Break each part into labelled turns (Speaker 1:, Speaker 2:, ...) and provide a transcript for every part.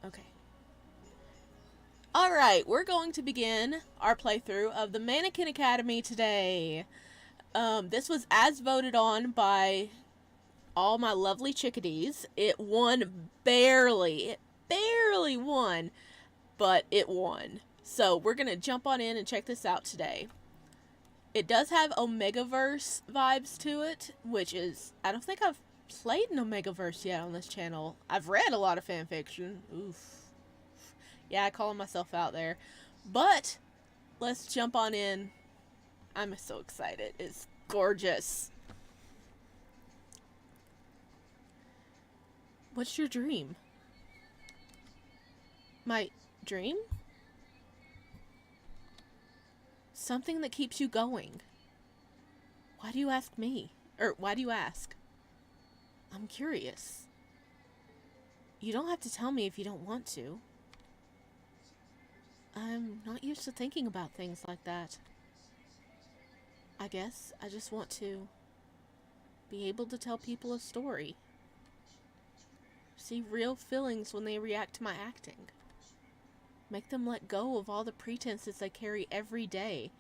Speaker 1: Okay. Alright, we're going to begin our playthrough of the Mannequin Academy today. This was as voted on by all my lovely chickadees. It won barely. It barely won, but it won. So we're going to jump on in and check this out today. It does have Omegaverse vibes to it, which is... I don't think I've played an Omegaverse yet on this channel. I've read a lot of fanfiction. Oof. Yeah, I call myself out there. But, let's jump on in. I'm so excited. It's gorgeous. What's your dream? My dream? Something that keeps you going. Why do you ask me? Or, why do you ask? I'm curious. You don't have to tell me if you don't want to. I'm not used to thinking about things like that. I guess I just want to be able to tell people a story. See real feelings when they react to my acting. Make them let go of all the pretenses they carry every day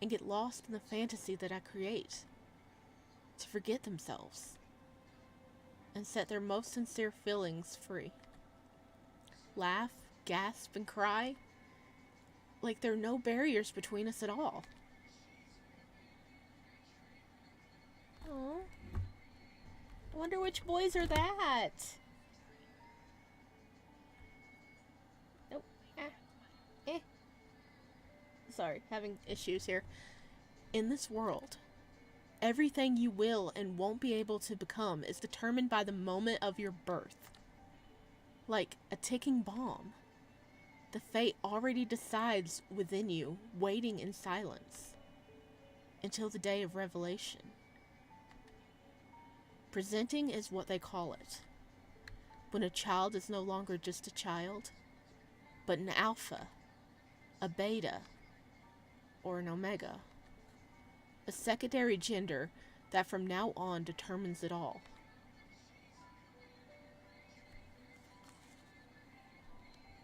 Speaker 1: and get lost in the fantasy that I create. To forget themselves and set their most sincere feelings free. Laugh, gasp, and cry like there are no barriers between us at all. Oh, I wonder which boys are that. Nope. Sorry, having issues here. In this world, everything you will and won't be able to become is determined by the moment of your birth. Like a ticking bomb. The fate already decides within you, waiting in silence. Until the day of revelation. Presenting is what they call it. When a child is no longer just a child, but an alpha, a beta, or an omega. A secondary gender that from now on determines it all.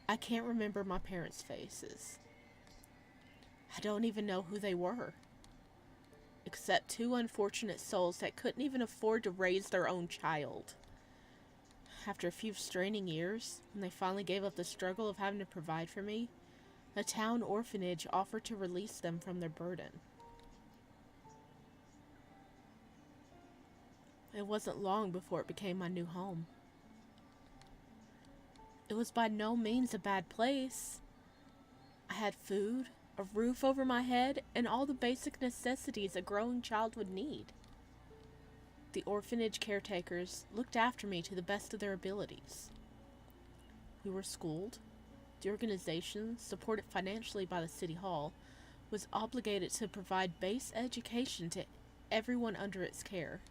Speaker 1: I can't remember my parents' faces. I don't even know who they were. Except two unfortunate souls that couldn't even afford to raise their own child. After a few straining years, when they finally gave up the struggle of having to provide for me, a town orphanage offered to release them from their burden. It wasn't long before it became my new home. It was by no means a bad place. I had food, a roof over my head, and all the basic necessities a growing child would need. The orphanage caretakers looked after me to the best of their abilities. We were schooled. The organization, supported financially by the City Hall, was obligated to provide base education to everyone under its care.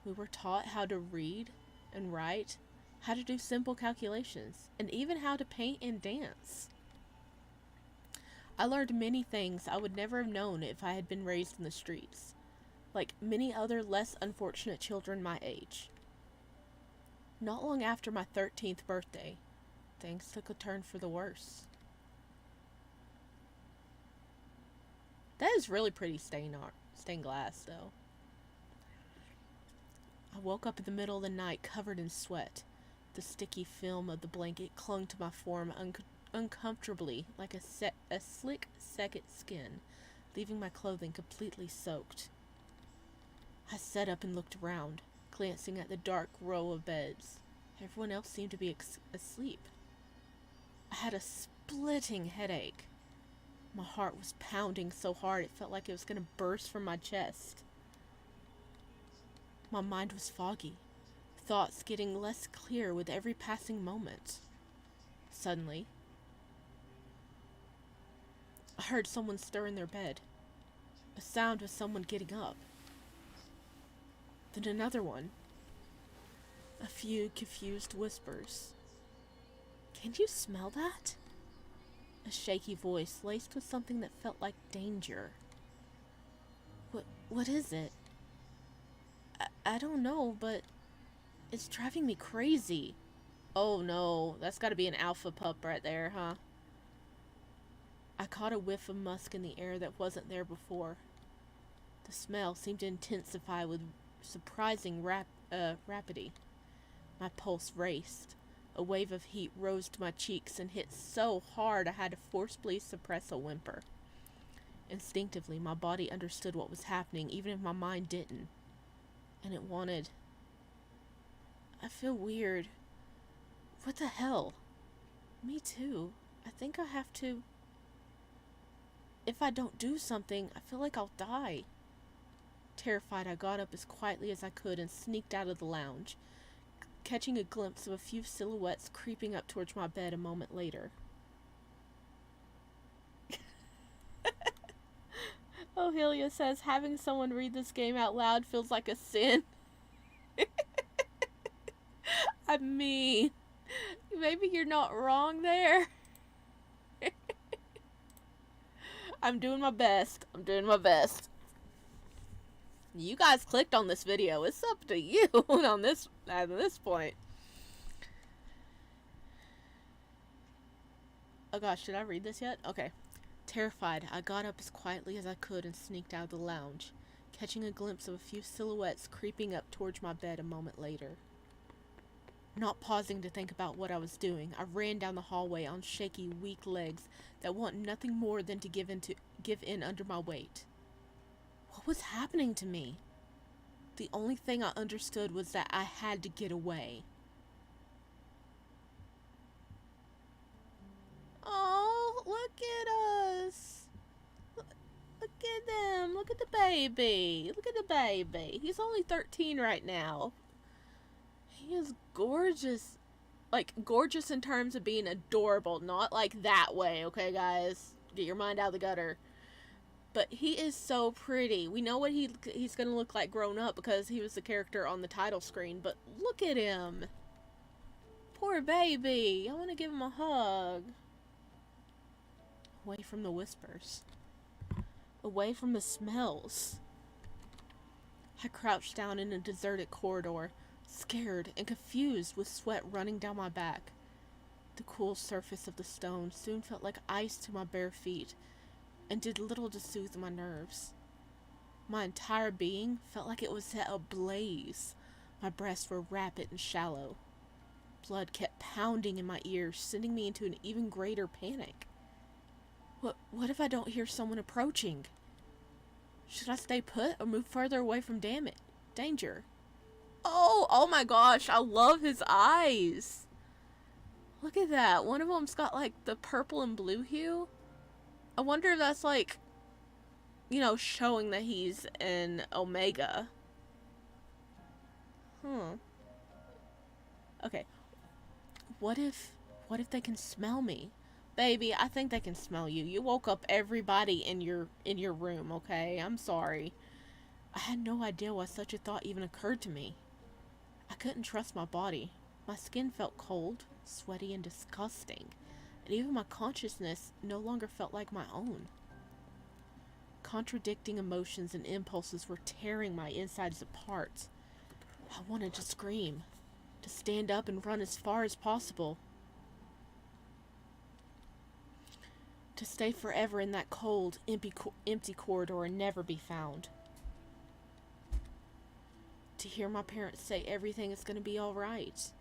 Speaker 1: We were taught how to read and write, how to do simple calculations, and even how to paint and dance. I learned many things I would never have known if I had been raised in the streets, like many other less unfortunate children my age. Not long after my 13th birthday, things took a turn for the worse. That is really pretty stained glass, though. I woke up in the middle of the night covered in sweat. The sticky film of the blanket clung to my form uncomfortably like a slick second skin, leaving my clothing completely soaked. I sat up and looked around, glancing at the dark row of beds. Everyone else seemed to be asleep. I had a splitting headache. My heart was pounding so hard it felt like it was going to burst from my chest. My mind was foggy, thoughts getting less clear with every passing moment. Suddenly, I heard someone stir in their bed. A sound of someone getting up. Then another one. A few confused whispers. Can you smell that? A shaky voice laced with something that felt like danger. What is it? I don't know, but it's driving me crazy. Oh no, that's gotta be an alpha pup right there, huh? I caught a whiff of musk in the air that wasn't there before. The smell seemed to intensify with surprising rapidity. My pulse raced. A wave of heat rose to my cheeks and hit so hard I had to forcibly suppress a whimper. Instinctively, my body understood what was happening, even if my mind didn't. And it wanted. I feel weird. What the hell? Me too. I think I have to. If I don't do something, I feel like I'll die. Terrified, I got up as quietly as I could and sneaked out of the lounge, catching a glimpse of a few silhouettes creeping up towards my bed a moment later. Ohelia says, having someone read this game out loud feels like a sin. I mean, maybe you're not wrong there. I'm doing my best. I'm doing my best. You guys clicked on this video. It's up to you on this at this point. Oh gosh, did I read this yet? Okay. Terrified, I got up as quietly as I could and sneaked out of the lounge, catching a glimpse of a few silhouettes creeping up towards my bed a moment later. Not pausing to think about what I was doing, I ran down the hallway on shaky, weak legs that want nothing more than to give in under my weight. What was happening to me? The only thing I understood was that I had to get away. Oh, look at us. Look at them. Look at the baby. Look at the baby. He's only 13 right now. He is gorgeous. Like, gorgeous in terms of being adorable. Not like that way, okay, guys? Get your mind out of the gutter. But he is so pretty. We know what he's going to look like grown up because he was the character on the title screen. But look at him. Poor baby. I want to give him a hug. Away from the whispers. Away from the smells. I crouched down in a deserted corridor, scared and confused with sweat running down my back. The cool surface of the stone soon felt like ice to my bare feet and did little to soothe my nerves. My entire being felt like it was set ablaze. My breaths were rapid and shallow. Blood kept pounding in my ears, sending me into an even greater panic. What if I don't hear someone approaching? Should I stay put or move further away from danger? Oh my gosh, I love his eyes. Look at that. One of them's got like the purple and blue hue. I wonder if that's like, you know, showing that he's an Omega. Okay. What if they can smell me? Baby, I think they can smell you. You woke up everybody in your room, okay? I'm sorry. I had no idea why such a thought even occurred to me. I couldn't trust my body. My skin felt cold, sweaty, and disgusting. And even my consciousness no longer felt like my own. Contradicting emotions and impulses were tearing my insides apart. I wanted to scream, to stand up and run as far as possible. To stay forever in that cold, empty corridor and never be found. To hear my parents say everything is going to be alright.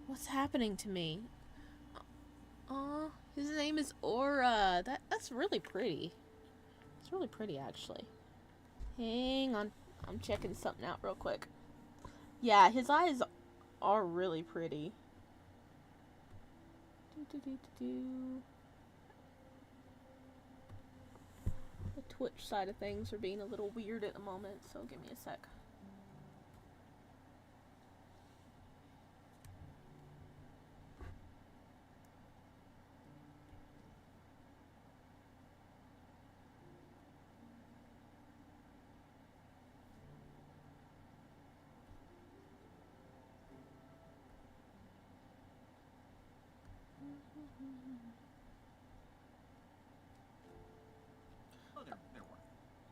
Speaker 1: What's happening to me? Aw, his name is Aura. That's really pretty. It's really pretty, actually. Hang on. I'm checking something out real quick. Yeah, his eyes are really pretty. The Twitch side of things are being a little weird at the moment, so give me a sec.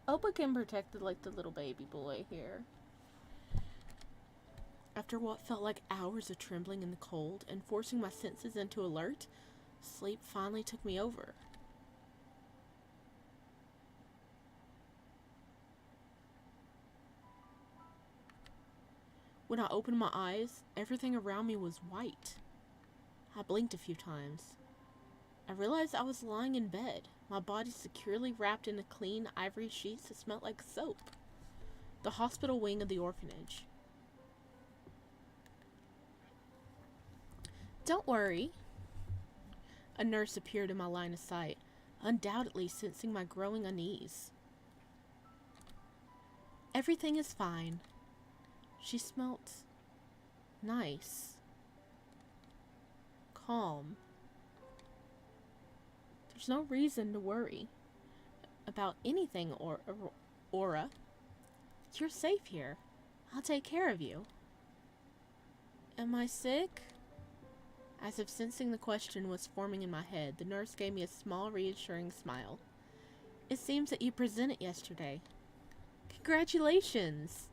Speaker 1: Opa can protect like the little baby boy here. I After what felt like hours of trembling in the cold and forcing my senses into alert, sleep finally took me over. When I opened my eyes, everything around me was white. I blinked a few times. I realized I was lying in bed, my body securely wrapped in a clean ivory sheets that smelled like soap. The hospital wing of the orphanage. Don't worry. A nurse appeared in my line of sight, undoubtedly sensing my growing unease. Everything is fine. She smelt nice, calm. There's no reason to worry about anything, Aura. You're safe here. I'll take care of you. Am I sick? As if sensing the question was forming in my head, the nurse gave me a small, reassuring smile. It seems that you presented yesterday. Congratulations!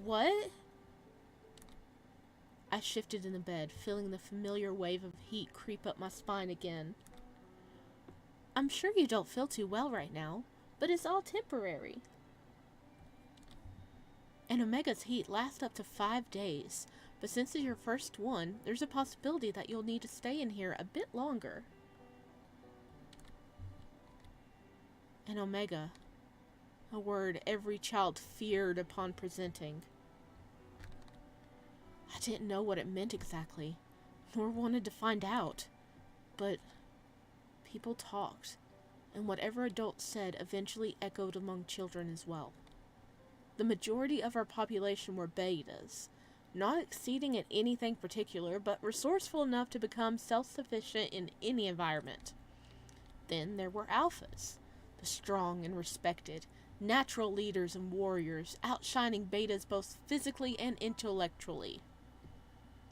Speaker 1: What? I shifted in the bed, feeling the familiar wave of heat creep up my spine again. I'm sure you don't feel too well right now, but it's all temporary. And Omega's heat lasts up to 5 days, but since it's your first one, there's a possibility that you'll need to stay in here a bit longer. And Omega, a word every child feared upon presenting. I didn't know what it meant exactly, nor wanted to find out, but people talked, and whatever adults said eventually echoed among children as well. The majority of our population were betas, not exceeding at anything particular, but resourceful enough to become self-sufficient in any environment. Then there were alphas, the strong and respected, natural leaders and warriors, outshining betas both physically and intellectually.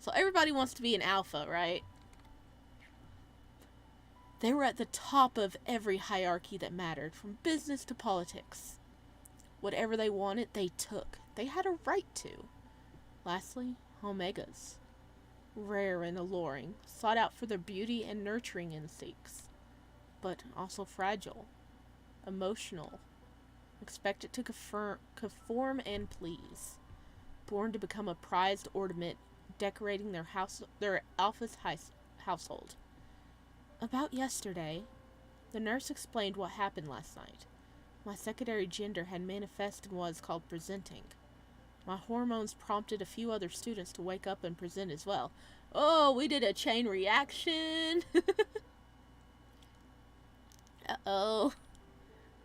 Speaker 1: So everybody wants to be an alpha, right? They were at the top of every hierarchy that mattered, from business to politics. Whatever they wanted, they took. They had a right to. Lastly, Omegas. Rare and alluring, sought out for their beauty and nurturing instincts, but also fragile, emotional, expected to conform and please, born to become a prized ornament decorating their alpha's household. About yesterday, the nurse explained what happened last night. My secondary gender had manifested in what is called presenting. My hormones prompted a few other students to wake up and present as well. Oh, we did a chain reaction! Uh-oh.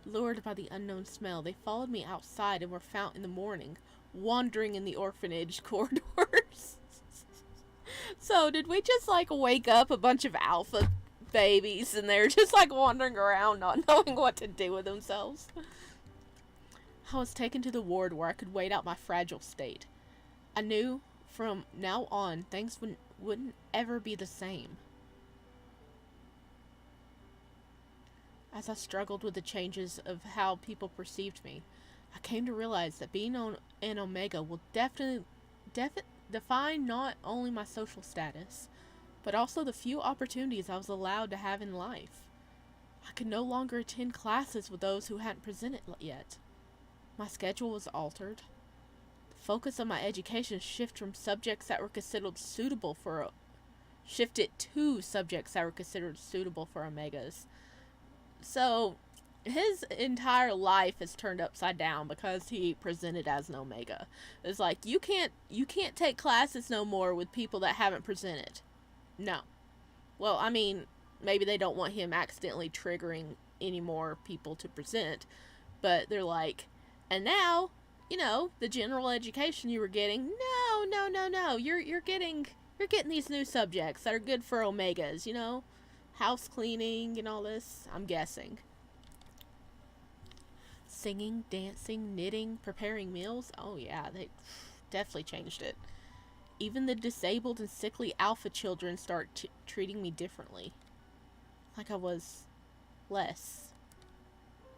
Speaker 1: Lured by the unknown smell, they followed me outside and were found in the morning, wandering in the orphanage corridors. So, did we just, wake up a bunch of alpha babies and they're just, wandering around not knowing what to do with themselves? I was taken to the ward where I could wait out my fragile state. I knew from now on things wouldn't ever be the same. As I struggled with the changes of how people perceived me, I came to realize that being an Omega will definitely define not only my social status, but also the few opportunities I was allowed to have in life. I could no longer attend classes with those who hadn't presented yet. My schedule was altered. The focus of my education shifted to subjects that were considered suitable for Omegas. So, his entire life is turned upside down because he presented as an Omega. It's like, you can't take classes no more with people that haven't presented. No. Well, I mean, maybe they don't want him accidentally triggering any more people to present, but they're like, and now, the general education you were getting, no, you're getting these new subjects that are good for Omegas, house cleaning and all this, I'm guessing. Singing, dancing, knitting, preparing meals, oh yeah, they definitely changed it. Even the disabled and sickly alpha children start treating me differently. Like I was less,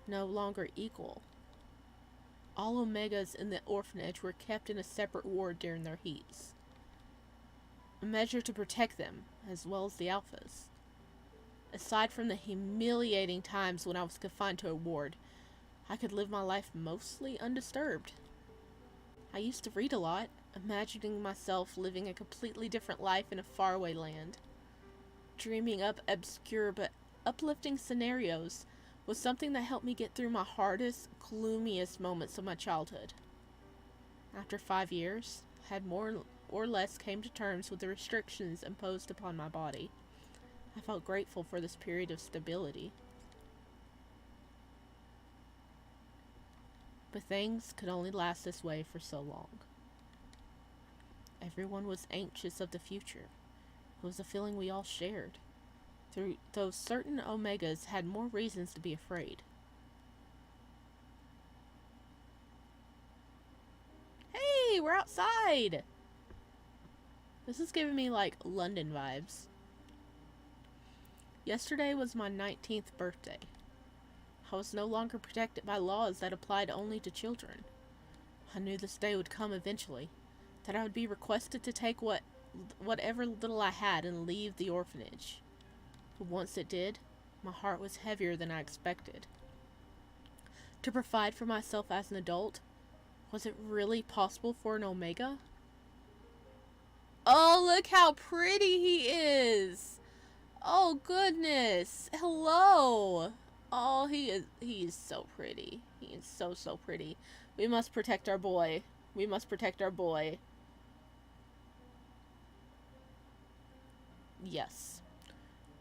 Speaker 1: no longer equal. All Omegas in the orphanage were kept in a separate ward during their heats, a measure to protect them, as well as the Alphas. Aside from the humiliating times when I was confined to a ward, I could live my life mostly undisturbed. I used to read a lot, imagining myself living a completely different life in a faraway land. Dreaming up obscure but uplifting scenarios was something that helped me get through my hardest, gloomiest moments of my childhood. After 5 years, I had more or less came to terms with the restrictions imposed upon my body. I felt grateful for this period of stability. But things could only last this way for so long. Everyone was anxious of the future. It was a feeling we all shared, though certain Omegas had more reasons to be afraid. Hey, we're outside! This is giving me like London vibes. Yesterday was my 19th birthday. I was no longer protected by laws that applied only to children. I knew this day would come eventually, that I would be requested to take whatever little I had and leave the orphanage. But once it did, my heart was heavier than I expected. To provide for myself as an adult, was it really possible for an Omega? Oh, look how pretty he is! Oh, goodness! Hello! Oh, he is so pretty. He is so pretty. We must protect our boy. We must protect our boy. Yes.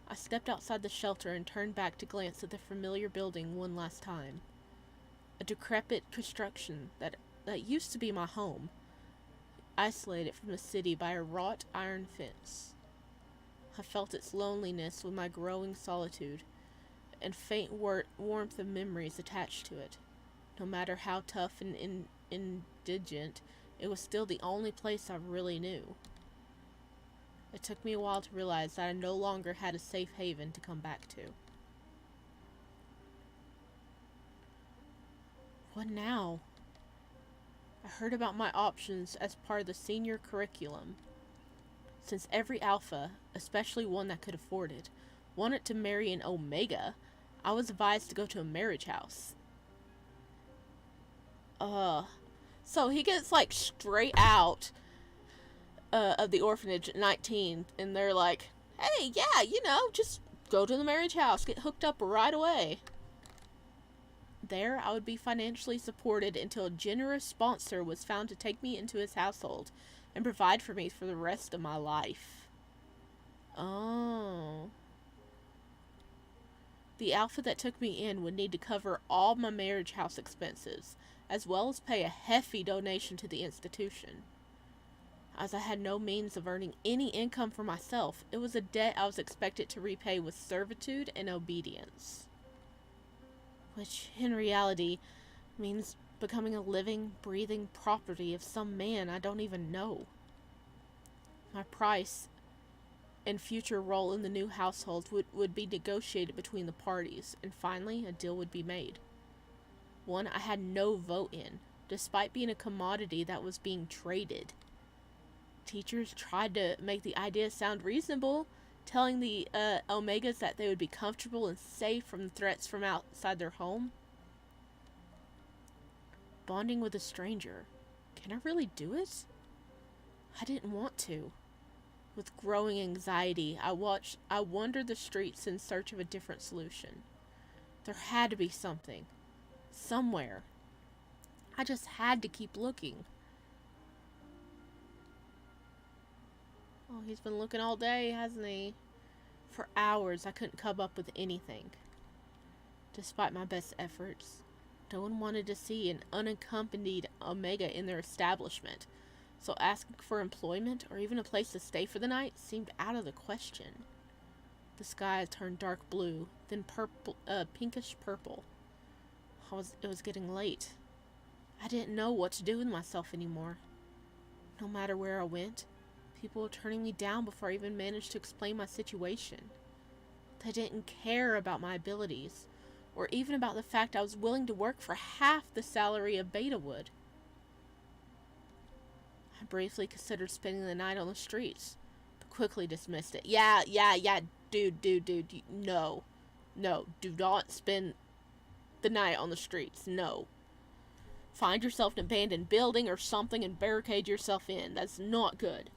Speaker 1: I stepped outside the shelter and turned back to glance at the familiar building one last time. A decrepit construction that used to be my home, isolated from the city by a wrought iron fence. I felt its loneliness with my growing solitude, and faint warmth of memories attached to it. No matter how tough and indigent, it was still the only place I really knew. It took me a while to realize that I no longer had a safe haven to come back to. What now? I heard about my options as part of the senior curriculum. Since every Alpha, especially one that could afford it, wanted to marry an Omega, I was advised to go to a marriage house. So he gets like straight out of the orphanage at 19, and they're like, hey, yeah, just go to the marriage house, get hooked up right away. There, I would be financially supported until a generous sponsor was found to take me into his household and provide for me for the rest of my life. Oh. The Alpha that took me in would need to cover all my marriage house expenses, as well as pay a hefty donation to the institution. As I had no means of earning any income for myself, it was a debt I was expected to repay with servitude and obedience. Which, in reality, means becoming a living, breathing property of some man I don't even know. My price and future role in the new household would be negotiated between the parties, and finally a deal would be made. One I had no vote in, despite being a commodity that was being traded. Teachers tried to make the idea sound reasonable, telling the Omegas that they would be comfortable and safe from threats from outside their home. Bonding with a stranger. Can I really do it? I didn't want to. With growing anxiety, I wandered the streets in search of a different solution. There had to be something. Somewhere. I just had to keep looking. Oh, he's been looking all day, hasn't he? For hours, I couldn't come up with anything. Despite my best efforts, no one wanted to see an unaccompanied Omega in their establishment, so asking for employment or even a place to stay for the night seemed out of the question. The sky turned dark blue, then pinkish purple. It was getting late. I didn't know what to do with myself anymore. No matter where I went, people were turning me down before I even managed to explain my situation. They didn't care about my abilities, or even about the fact I was willing to work for half the salary a beta would. I briefly considered spending the night on the streets, but quickly dismissed it. Yeah, dude, no. No, do not spend the night on the streets, no. Find yourself an abandoned building or something and barricade yourself in. That's not good.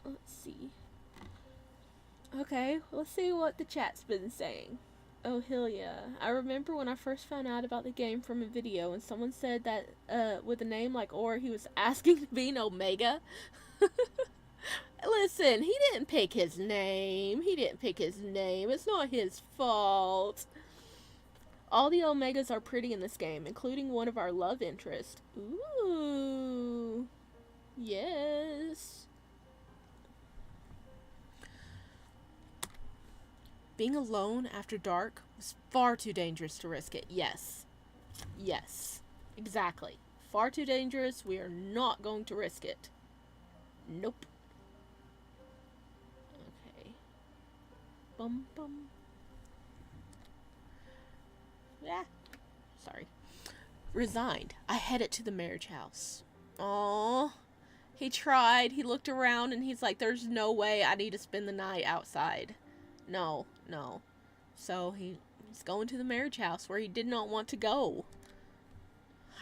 Speaker 1: Let's see. Okay, let's see what the chat's been saying. Oh, hell yeah. I remember when I first found out about the game from a video and someone said that with a name like Or, he was asking to be an Omega. Listen, he didn't pick his name. It's not his fault. All the Omegas are pretty in this game, including one of our love interests. Ooh. Yes. Being alone after dark was far too dangerous to risk it. Yes. Exactly. Far too dangerous. We are not going to risk it. Nope. Okay. Bum. Yeah. Sorry. Resigned. I headed to the marriage house. Aww. He tried. He looked around and he's like, there's no way I need to spend the night outside. No. So he's going to the marriage house where he did not want to go.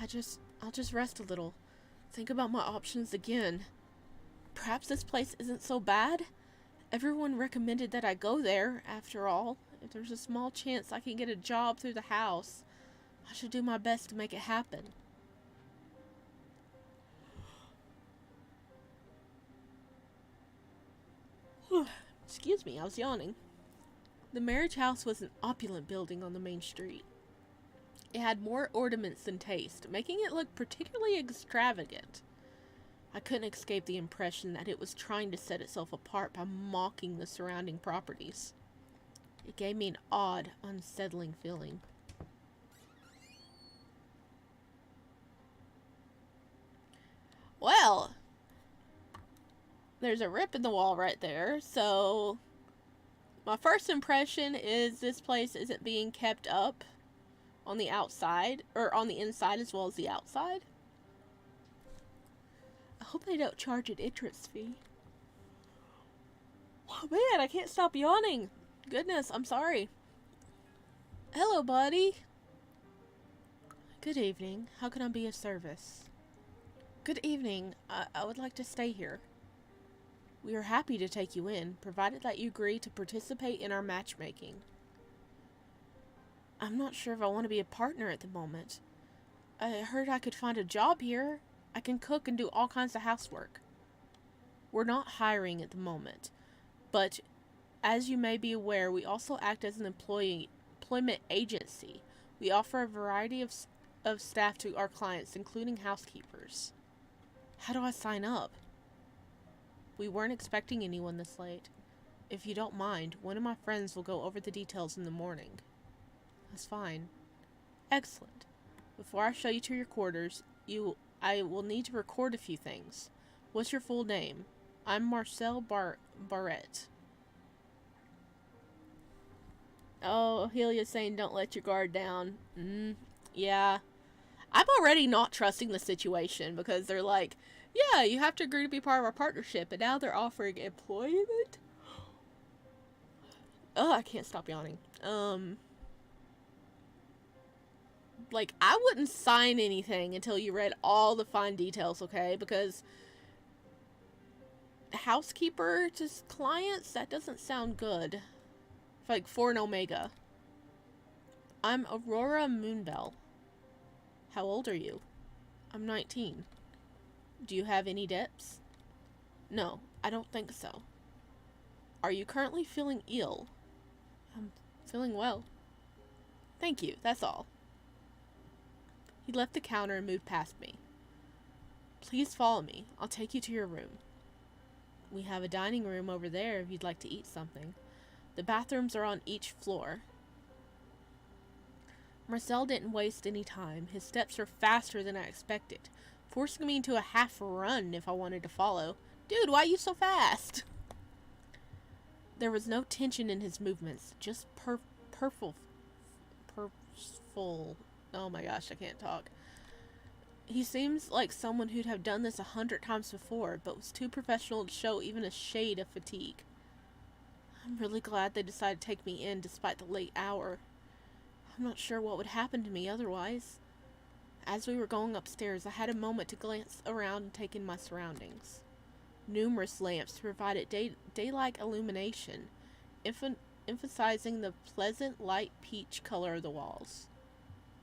Speaker 1: I'll just rest a little. Think about my options again. Perhaps this place isn't so bad. Everyone recommended that I go there, after all. If there's a small chance I can get a job through the house, I should do my best to make it happen. Excuse me, I was yawning. The marriage house was an opulent building on the main street. It had more ornaments than taste, making it look particularly extravagant. I couldn't escape the impression that it was trying to set itself apart by mocking the surrounding properties. It gave me an odd, unsettling feeling. Well, there's a rip in the wall right there, so my first impression is this place isn't being kept up on the outside, or on the inside as well as the outside. I hope they don't charge an entrance fee. Oh man, I can't stop yawning. Goodness, I'm sorry. Hello, buddy. Good evening. How can I be of service? Good evening. I would like to stay here. We are happy to take you in, provided that you agree to participate in our matchmaking. I'm not sure if I want to be a partner at the moment. I heard I could find a job here. I can cook and do all kinds of housework. We're not hiring at the moment, but as you may be aware, we also act as an employment agency. We offer a variety of staff to our clients, including housekeepers. How do I sign up? We weren't expecting anyone this late. If you don't mind, one of my friends will go over the details in the morning. That's fine. Excellent. Before I show you to your quarters, I will need to record a few things. What's your full name? I'm Marcel Barrett. Oh, Helia's saying don't let your guard down. Yeah. I'm already not trusting the situation because they're like, yeah, you have to agree to be part of our partnership, and now they're offering employment? Oh, I can't stop yawning. Like, I wouldn't sign anything until you read all the fine details, okay? Because housekeeper to clients, that doesn't sound good. Like, for an Omega. I'm Aurora Moonbell. How old are you? I'm 19. Do you have any debts? No, I don't think so. Are you currently feeling ill? I'm feeling well. Thank you, that's all. He left the counter and moved past me. Please follow me. I'll take you to your room. We have a dining room over there if you'd like to eat something. The bathrooms are on each floor. Marcel didn't waste any time. His steps were faster than I expected, forcing me into a half run if I wanted to follow. Dude, why are you so fast? There was no tension in his movements, just full. Oh my gosh, I can't talk. He seems like someone who'd have done this 100 times before, but was too professional to show even a shade of fatigue. I'm really glad they decided to take me in despite the late hour. I'm not sure what would happen to me otherwise. As we were going upstairs, I had a moment to glance around and take in my surroundings. Numerous lamps provided daylight illumination, emphasizing the pleasant light peach color of the walls.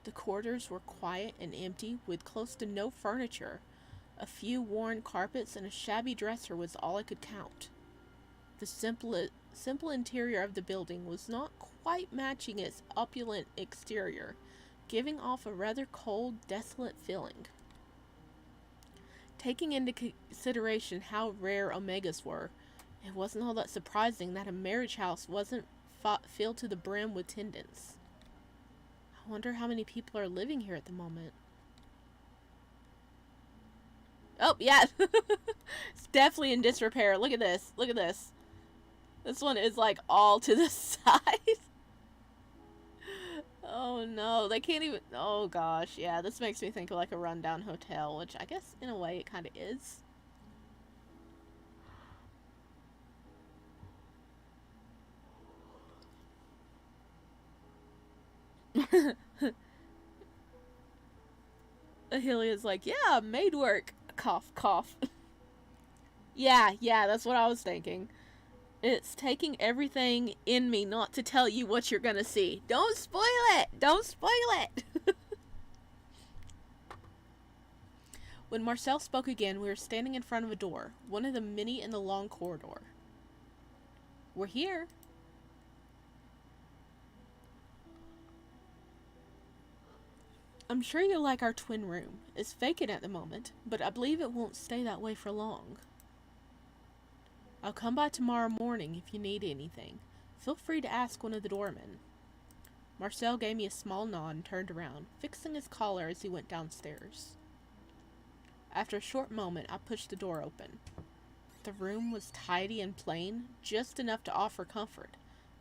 Speaker 1: The corridors were quiet and empty, with close to no furniture. A few worn carpets and a shabby dresser was all I could count. The simple interior of the building was not quite matching its opulent exterior, giving off a rather cold, desolate feeling. Taking into consideration how rare Omegas were, it wasn't all that surprising that a marriage house wasn't filled to the brim with attendants. I wonder how many people are living here at the moment. Oh, yeah. It's definitely in disrepair. Look at this. Look at this. This one is like all to the side. Oh no, they can't even. Oh gosh, yeah, this makes me think of like a rundown hotel, which I guess in a way it kind of is. Ahilia's like, yeah, maid work. Cough, cough. Yeah, that's what I was thinking. It's taking everything in me not to tell you what you're gonna see. Don't spoil it! Don't spoil it! When Marcel spoke again, we were standing in front of a door, one of the many in the long corridor. We're here. I'm sure you like our twin room. It's vacant at the moment, but I believe it won't stay that way for long. I'll come by tomorrow morning if you need anything. Feel free to ask one of the doormen. Marcel gave me a small nod and turned around, fixing his collar as he went downstairs. After a short moment, I pushed the door open. The room was tidy and plain, just enough to offer comfort,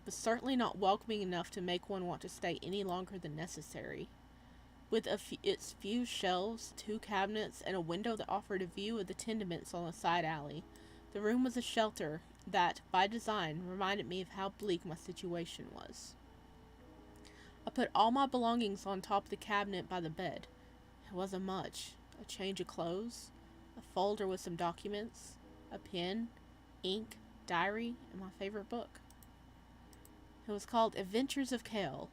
Speaker 1: but certainly not welcoming enough to make one want to stay any longer than necessary. With its few shelves, 2 cabinets, and a window that offered a view of the tenements on the side alley, the room was a shelter that, by design, reminded me of how bleak my situation was. I put all my belongings on top of the cabinet by the bed. It wasn't much. A change of clothes, a folder with some documents, a pen, ink, diary, and my favorite book. It was called Adventures of Kale.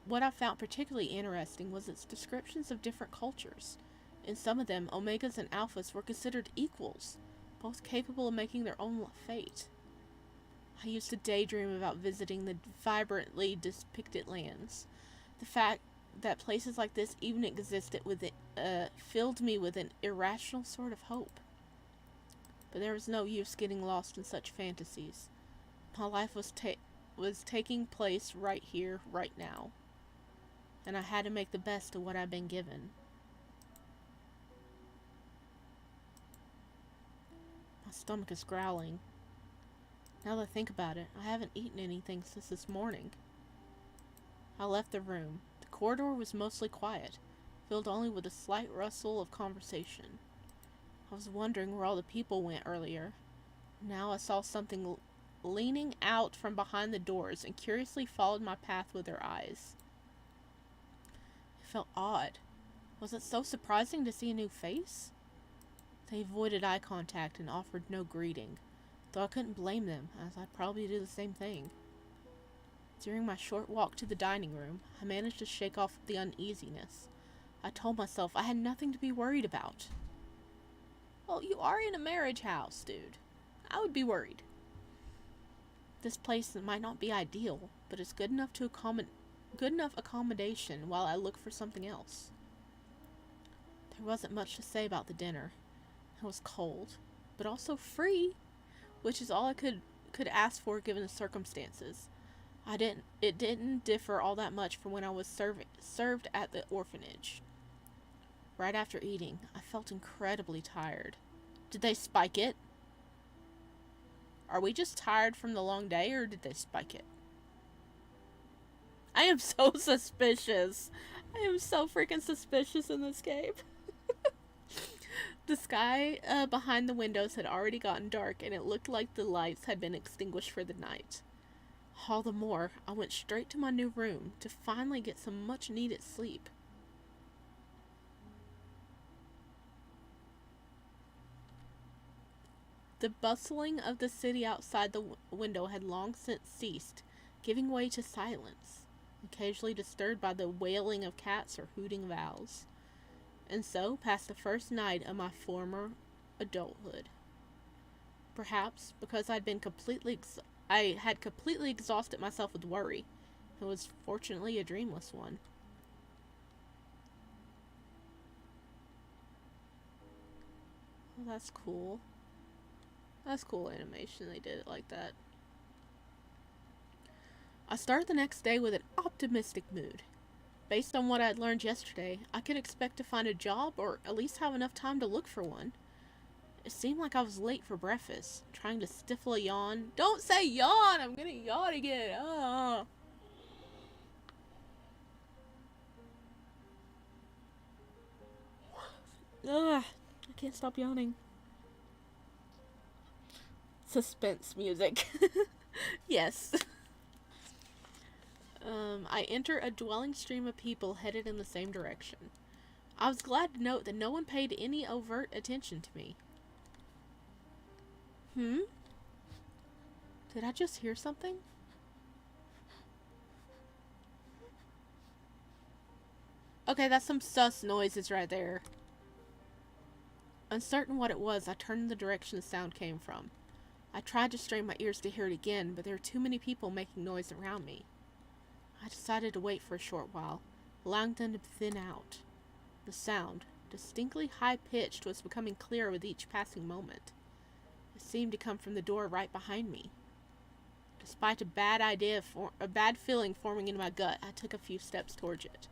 Speaker 1: What I found particularly interesting was its descriptions of different cultures. In some of them, Omegas and Alphas were considered equals, both capable of making their own fate. I used to daydream about visiting the vibrantly depicted lands. The fact that places like this even existed filled me with an irrational sort of hope. But there was no use getting lost in such fantasies. My life was taking place right here, right now. And I had to make the best of what I'd been given. My stomach is growling. Now that I think about it, I haven't eaten anything since this morning. I left the room. The corridor was mostly quiet, filled only with a slight rustle of conversation. I was wondering where all the people went earlier. Now I saw something leaning out from behind the doors and curiously followed my path with their eyes. It felt odd. Was it so surprising to see a new face? They avoided eye contact and offered no greeting, though I couldn't blame them, as I'd probably do the same thing. During my short walk to the dining room, I managed to shake off the uneasiness. I told myself I had nothing to be worried about. Well, you are in a marriage house, dude. I would be worried. This place might not be ideal, but it's good enough accommodation while I look for something else. There wasn't much to say about the dinner. It was cold, but also free, which is all I could ask for given the circumstances. It didn't differ all that much from when I was served at the orphanage. Right after eating, I felt incredibly tired. Did they spike it? Are we just tired from the long day, or did they spike it? I am so suspicious. I am so freaking suspicious in this game. The sky behind the windows had already gotten dark, and it looked like the lights had been extinguished for the night. All the more, I went straight to my new room to finally get some much needed sleep. The bustling of the city outside the window had long since ceased, giving way to silence, occasionally disturbed by the wailing of cats or hooting of owls. And so passed the first night of my former adulthood. Perhaps because I had completely exhausted myself with worry. It was fortunately a dreamless one. Well, that's cool. That's cool animation. They did it like that. I started the next day with an optimistic mood. Based on what I had learned yesterday, I could expect to find a job or at least have enough time to look for one. It seemed like I was late for breakfast, trying to stifle a yawn. Don't say yawn! I'm gonna yawn again. Oh. Ugh, I can't stop yawning. Suspense music. Yes. I enter a dwelling stream of people headed in the same direction. I was glad to note that no one paid any overt attention to me. Did I just hear something? Okay, that's some sus noises right there. Uncertain what it was, I turned in the direction the sound came from. I tried to strain my ears to hear it again, but there were too many people making noise around me. I decided to wait for a short while, allowing them to thin out. The sound, distinctly high-pitched, was becoming clearer with each passing moment. It seemed to come from the door right behind me. Despite a bad feeling forming in my gut, I took a few steps towards it.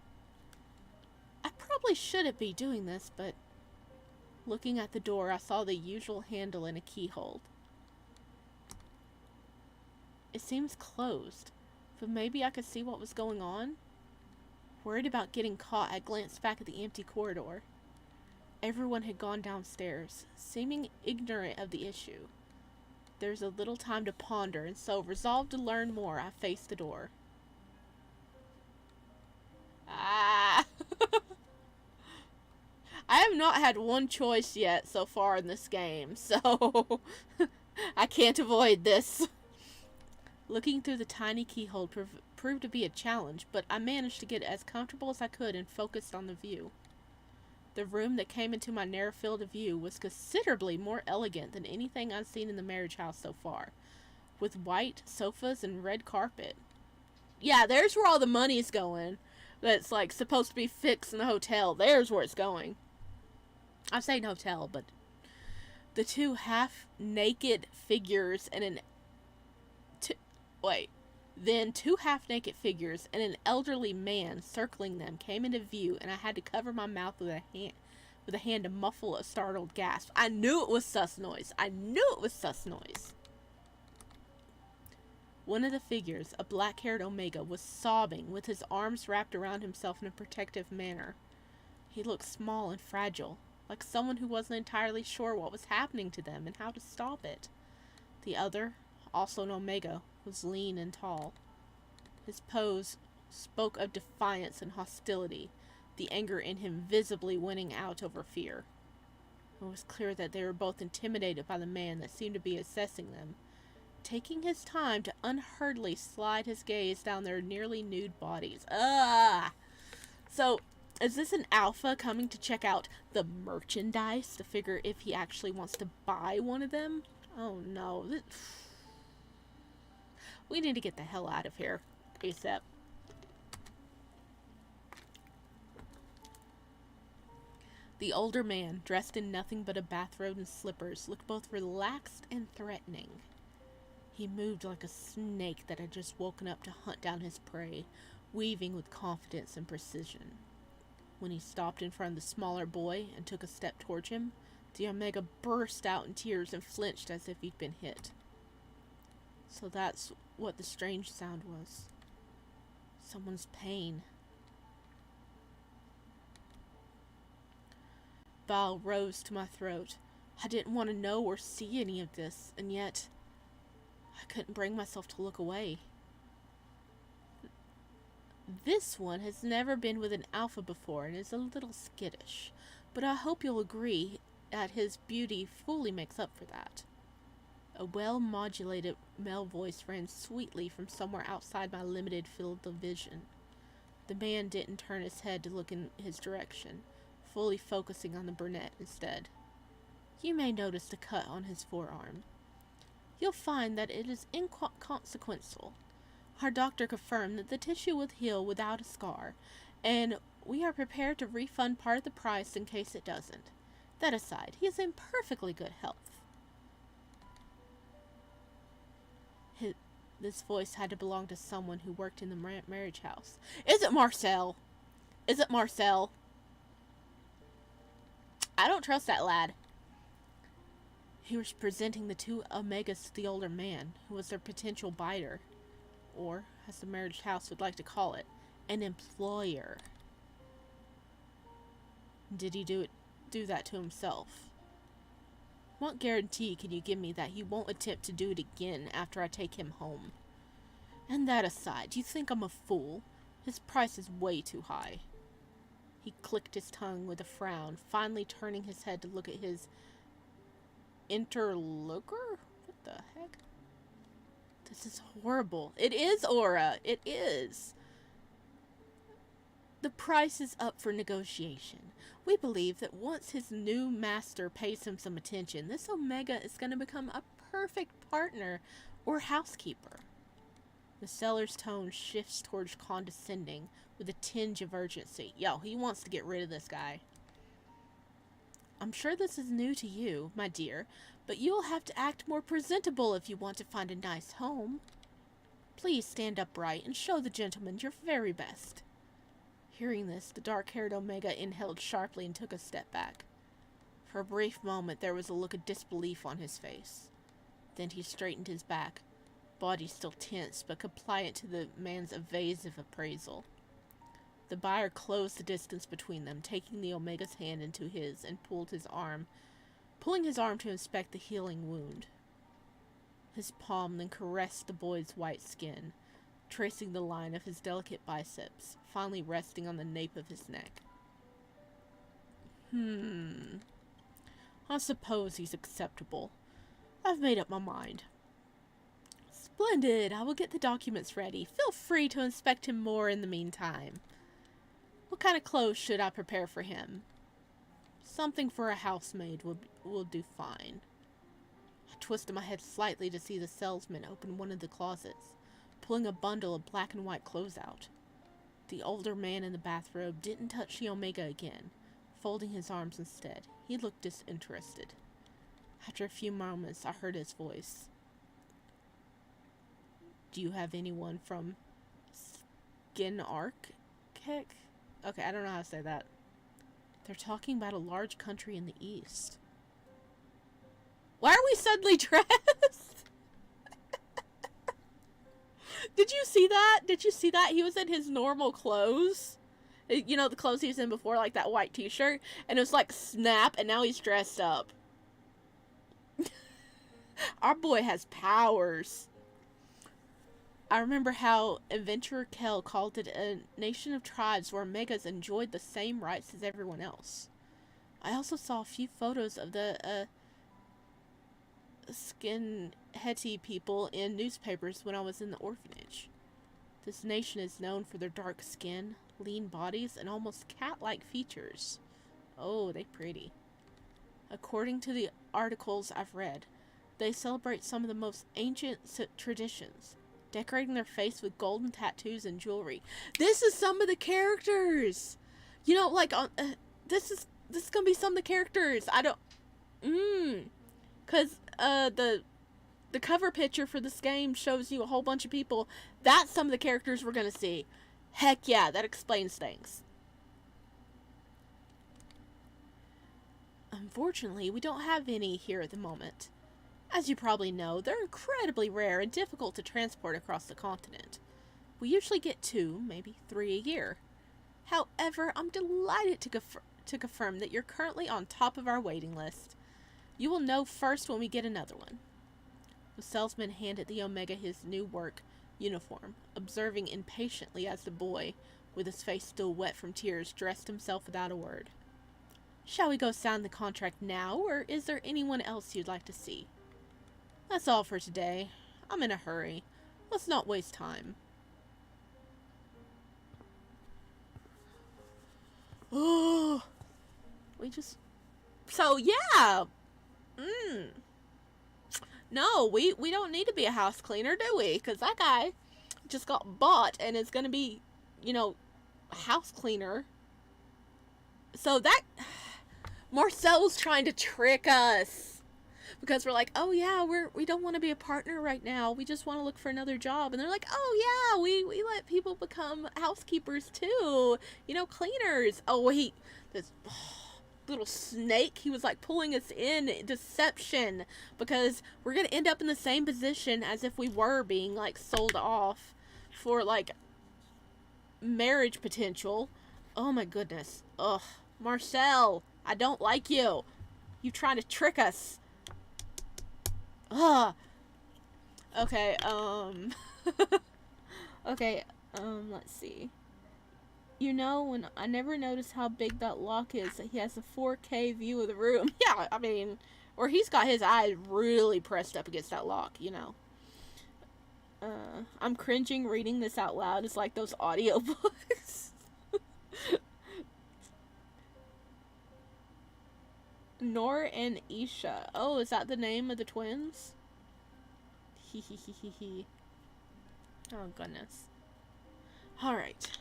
Speaker 1: I probably shouldn't be doing this, but looking at the door, I saw the usual handle and a keyhole. It seems closed, but maybe I could see what was going on. Worried about getting caught, I glanced back at the empty corridor. Everyone had gone downstairs, seeming ignorant of the issue. There was a little time to ponder, and so, resolved to learn more, I faced the door. Ah! I have not had one choice yet so far in this game, so I can't avoid this. Looking through the tiny keyhole proved to be a challenge, but I managed to get as comfortable as I could and focused on the view. The room that came into my narrow field of view was considerably more elegant than anything I'd seen in the marriage house so far, with white sofas and red carpet. Yeah, there's where all the money's going. That's like supposed to be fixed in the hotel. There's where it's going. I'm saying hotel, but the two half-naked figures and two half-naked figures and an elderly man circling them came into view, and I had to cover my mouth with a hand to muffle a startled gasp. I knew it was sus noise. One of the figures, a black-haired Omega, was sobbing with his arms wrapped around himself in a protective manner. He looked small and fragile, like someone who wasn't entirely sure what was happening to them and how to stop it. The other, also an Omega, was lean and tall. His pose spoke of defiance and hostility, the anger in him visibly winning out over fear. It was clear that they were both intimidated by the man that seemed to be assessing them, taking his time to unhurriedly slide his gaze down their nearly nude bodies. So, is this an alpha coming to check out the merchandise to figure if he actually wants to buy one of them? Oh no. We need to get the hell out of here ASAP. The older man, dressed in nothing but a bathrobe and slippers, looked both relaxed and threatening. He moved like a snake that had just woken up to hunt down his prey, weaving with confidence and precision. When he stopped in front of the smaller boy and took a step towards him, the Omega burst out in tears and flinched as if he'd been hit. So that's what the strange sound was. Someone's pain. Bile rose to my throat. I didn't want to know or see any of this, and yet I couldn't bring myself to look away. This one has never been with an alpha before and is a little skittish, but I hope you'll agree that his beauty fully makes up for that. A well-modulated male voice ran sweetly from somewhere outside my limited field of vision. The man didn't turn his head to look in his direction, fully focusing on the brunette instead. You may notice the cut on his forearm. You'll find that it is inconsequential. Our doctor confirmed that the tissue will heal without a scar, and we are prepared to refund part of the price in case it doesn't. That aside, he is in perfectly good health. This voice had to belong to someone who worked in the marriage house. Is it Marcel? Is it Marcel? I don't trust that lad. He was presenting the two Omegas to the older man, who was their potential biter, or, as the marriage house would like to call it, an employer. Did he do that to himself? What guarantee can you give me that he won't attempt to do it again after I take him home? And that aside, do you think I'm a fool? His price is way too high. He clicked his tongue with a frown, finally turning his head to look at his interlocutor? What the heck? This is horrible. It is, Aura. It is. The price is up for negotiation. We believe that once his new master pays him some attention, this Omega is going to become a perfect partner or housekeeper. The seller's tone shifts towards condescending with a tinge of urgency. Yo, he wants to get rid of this guy. I'm sure this is new to you, my dear, but you'll have to act more presentable if you want to find a nice home. Please stand upright and show the gentleman your very best. Hearing this, the dark-haired Omega inhaled sharply and took a step back. For a brief moment, there was a look of disbelief on his face. Then he straightened his back, body still tense but compliant to the man's evasive appraisal. The buyer closed the distance between them, taking the Omega's hand into his and pulling his arm to inspect the healing wound. His palm then caressed the boy's white skin, tracing the line of his delicate biceps, finally resting on the nape of his neck. I suppose he's acceptable. I've made up my mind. Splendid! I will get the documents ready. Feel free to inspect him more in the meantime. What kind of clothes should I prepare for him? Something for a housemaid will do fine. I twisted my head slightly to see the salesman open one of the closets, pulling a bundle of black and white clothes out. The older man in the bathrobe didn't touch the Omega again, folding his arms instead. He looked disinterested. After a few moments, I heard his voice. Do you have anyone from Skinark? Okay, I don't know how to say that. They're talking about a large country in the east. Why are we suddenly dressed? Did you see that? Did you see that? He was in his normal clothes. You know, the clothes he was in before, like that white t-shirt. And it was like snap, and now he's dressed up. Our boy has powers. I remember how Adventurer Kell called it a nation of tribes where Omegas enjoyed the same rights as everyone else. I also saw a few photos of the skinheady people in newspapers when I was in the orphanage. This nation is known for their dark skin, lean bodies, and almost cat-like features. Oh, they pretty. According to the articles I've read, they celebrate some of the most ancient traditions, decorating their face with golden tattoos and jewelry. This is some of the characters! You know, like, this is gonna be some of the characters. I don't... Because, the cover picture for this game shows you a whole bunch of people. That's some of the characters we're gonna see. Heck yeah, that explains things. Unfortunately, we don't have any here at the moment. As you probably know, they're incredibly rare and difficult to transport across the continent. We usually get 2, maybe 3 a year. However, I'm delighted to confirm that you're currently on top of our waiting list. You will know first when we get another one. The salesman handed the Omega his new work uniform, observing impatiently as the boy, with his face still wet from tears, dressed himself without a word. Shall we go sign the contract now, or is there anyone else you'd like to see? That's all for today. I'm in a hurry. Let's not waste time. Oh, so yeah. No, we don't need to be a house cleaner, do we? Because that guy just got bought and is going to be, a house cleaner. So that Marcel's trying to trick us, because we're like, oh yeah, we don't want to be a partner right now. We just want to look for another job. And they're like, oh yeah, we let people become housekeepers too. Cleaners. Oh wait, this little snake. He was like pulling us in deception, because we're going to end up in the same position as if we were being like sold off for like marriage potential. Oh my goodness. Ugh. Marcel, I don't like you. You trying to trick us. Ugh. Okay, okay, let's see. When I never noticed how big that lock is. He has a 4K view of the room. Yeah, I mean, or he's got his eyes really pressed up against that lock, I'm cringing reading this out loud. It's like those audiobooks. Nor and Isha. Oh, is that the name of the twins? He. Oh, goodness. Alright.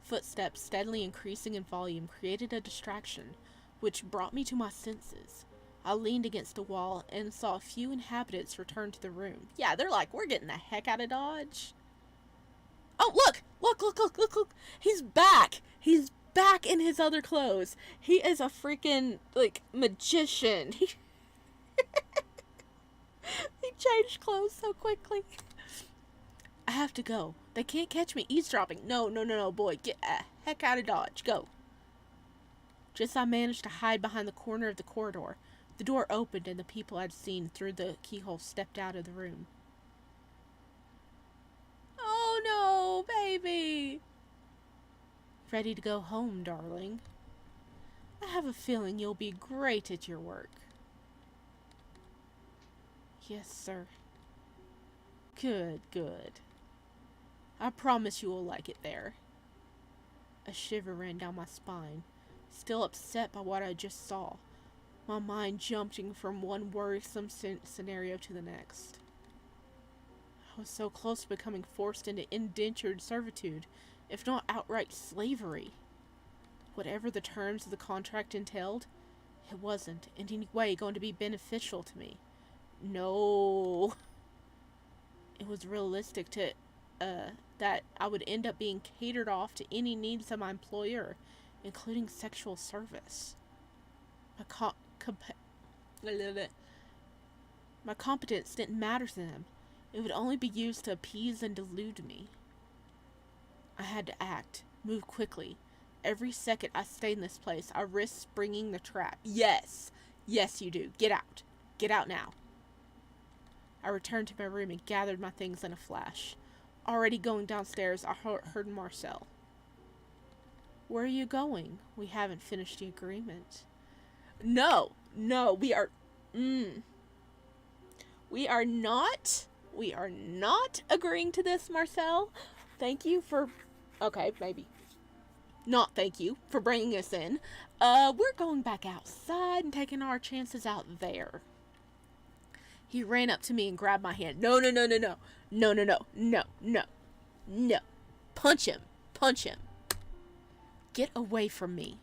Speaker 1: Footsteps, steadily increasing in volume, created a distraction, which brought me to my senses. I leaned against a wall and saw a few inhabitants return to the room. Yeah, they're like, we're getting the heck out of Dodge. Oh, look! Look! He's back! He's back in his other clothes. He is a freaking, magician. He changed clothes so quickly. I have to go. They can't catch me eavesdropping. No, boy. Get the heck out of Dodge. Go. Just as I managed to hide behind the corner of the corridor, the door opened and the people I'd seen through the keyhole stepped out of the room. Oh no, baby! Ready to go home, darling? I have a feeling you'll be great at your work. Yes, sir. Good. I promise you will like it there. A shiver ran down my spine, still upset by what I just saw, my mind jumping from one worrisome scenario to the next. I was so close to becoming forced into indentured servitude, if not outright slavery. Whatever the terms of the contract entailed, it wasn't in any way going to be beneficial to me. No. It was realistic that I would end up being catered off to any needs of my employer, including sexual service. My competence didn't matter to them. It would only be used to appease and delude me. I had to act, move quickly. Every second I stayed in this place, I risked springing the trap. Yes, you do. Get out. Get out now. I returned to my room and gathered my things in a flash. Already going downstairs, I heard Marcel. Where are you going? We haven't finished the agreement. No, we are not agreeing to this, Marcel. Thank you for, okay, maybe. Not thank you for bringing us in. We're going back outside and taking our chances out there. He ran up to me and grabbed my hand. No. Punch him. Get away from me.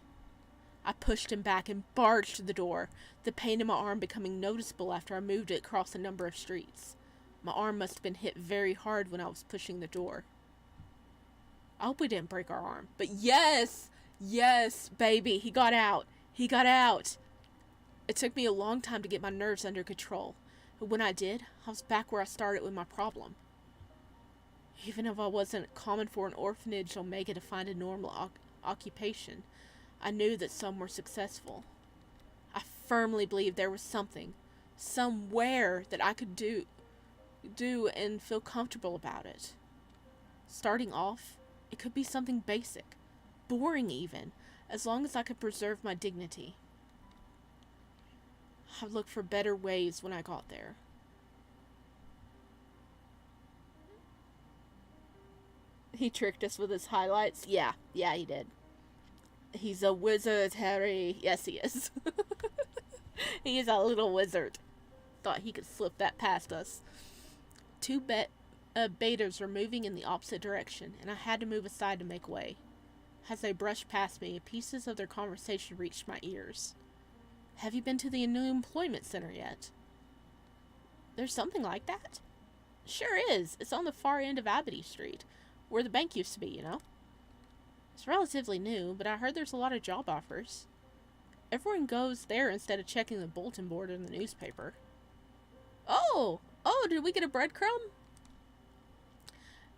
Speaker 1: I pushed him back and barged to the door, the pain in my arm becoming noticeable after I moved it across a number of streets. My arm must have been hit very hard when I was pushing the door. I hope we didn't break our arm. But yes, baby, he got out. It took me a long time to get my nerves under control. But when I did, I was back where I started with my problem. Even if I wasn't common for an orphanage Omega to find a normal occupation, I knew that some were successful. I firmly believed there was something, somewhere that I could do and feel comfortable about it. Starting off, it could be something basic, boring even, as long as I could preserve my dignity. I'd look for better ways when I got there. He tricked us with his highlights. Yeah, he did. He's a wizard, Harry. Yes, he is. He is a little wizard. Thought he could slip that past us. Two betas were moving in the opposite direction, and I had to move aside to make way. As they brushed past me, pieces of their conversation reached my ears. Have you been to the new employment center yet? There's something like that? Sure is. It's on the far end of Abbey Street, where the bank used to be, you know? It's relatively new, but I heard there's a lot of job offers. Everyone goes there instead of checking the bulletin board in the newspaper. Oh, did we get a breadcrumb?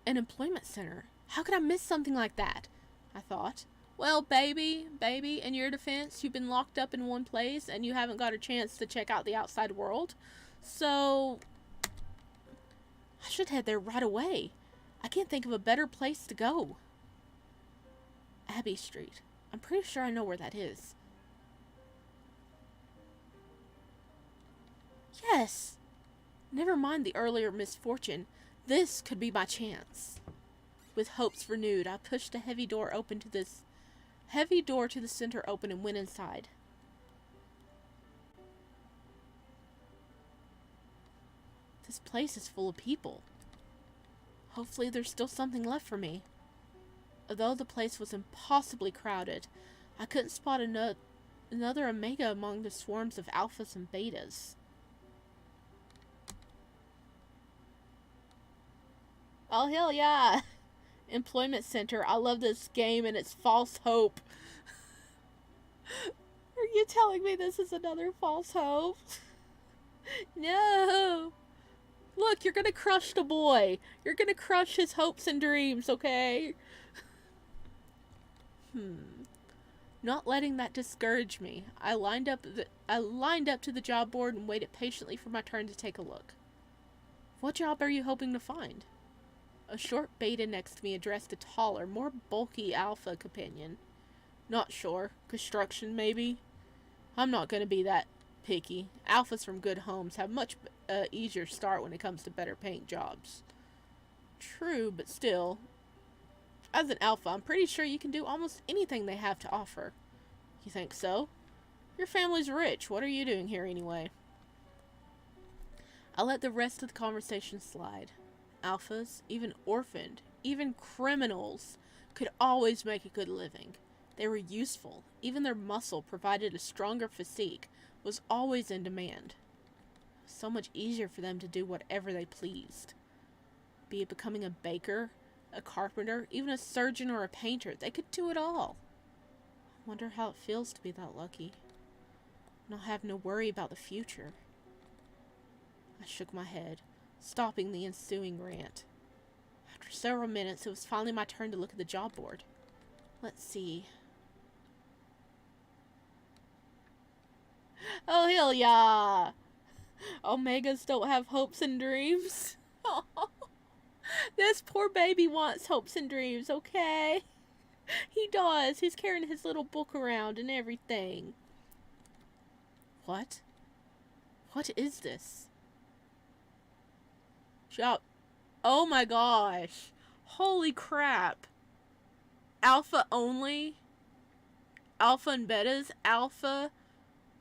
Speaker 1: An employment center. How could I miss something like that? I thought. Well, baby, in your defense, you've been locked up in one place and you haven't got a chance to check out the outside world. So, I should head there right away. I can't think of a better place to go. Abbey Street. I'm pretty sure I know where that is. Yes! Never mind the earlier misfortune. This could be my chance. With hopes renewed, I pushed a heavy door to the center open and went inside. This place is full of people. Hopefully there's still something left for me. Although the place was impossibly crowded, I couldn't spot another Omega among the swarms of alphas and betas. Oh, hell yeah! Employment Center. I love this game and its false hope. Are you telling me this is another false hope? No! Look, you're gonna crush the boy. You're gonna crush his hopes and dreams, okay? Not letting that discourage me, I lined up to the job board and waited patiently for my turn to take a look. What job are you hoping to find? A short beta next to me addressed a taller, more bulky alpha companion. Not sure. Construction, maybe? I'm not gonna be that picky. Alphas from good homes have much easier start when it comes to better paying jobs. True, but still. As an alpha, I'm pretty sure you can do almost anything they have to offer. You think so? Your family's rich. What are you doing here anyway? I let the rest of the conversation slide. Alphas, even orphaned, even criminals, could always make a good living. They were useful. Even their muscle, provided a stronger physique, was always in demand. So much easier for them to do whatever they pleased. Be it becoming a baker, a carpenter, even a surgeon or a painter, they could do it all. I wonder how it feels to be that lucky. Not having to worry about the future. I shook my head, stopping the ensuing rant. After several minutes, it was finally my turn to look at the job board. Let's see. Oh, hell yeah! Omegas don't have hopes and dreams. This poor baby wants hopes and dreams, okay? He does. He's carrying his little book around and everything. What? What is this? Job. Oh my gosh. Holy crap. Alpha only? Alpha and betas? Alpha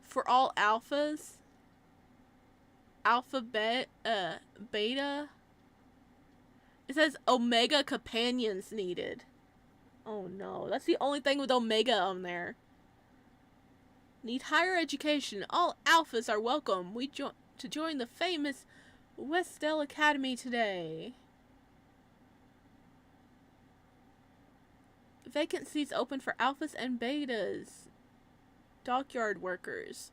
Speaker 1: for all alphas? Beta? It says Omega companions needed. Oh no, that's the only thing with Omega on there. Need higher education. All alphas are welcome. To join the famous Westdale Academy today. Vacancies open for alphas and betas. Dockyard workers.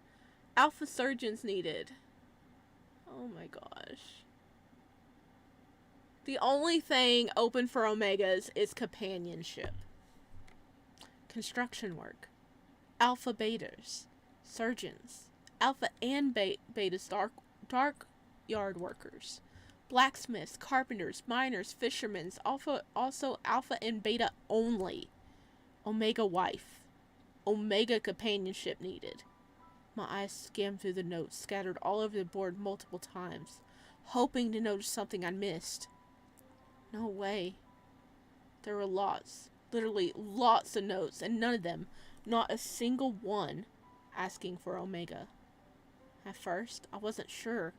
Speaker 1: Alpha surgeons needed. Oh my gosh. The only thing open for Omegas is companionship. Construction work. Alpha betas. Surgeons. Alpha and betas dark yard workers. Blacksmiths, carpenters, miners, fishermen. Also alpha and beta only. Omega wife. Omega companionship needed. My eyes scanned through the notes scattered all over the board multiple times, hoping to notice something I missed. No way. There were lots, literally lots of notes, and none of them, not a single one, asking for Omega. At first, I wasn't sure,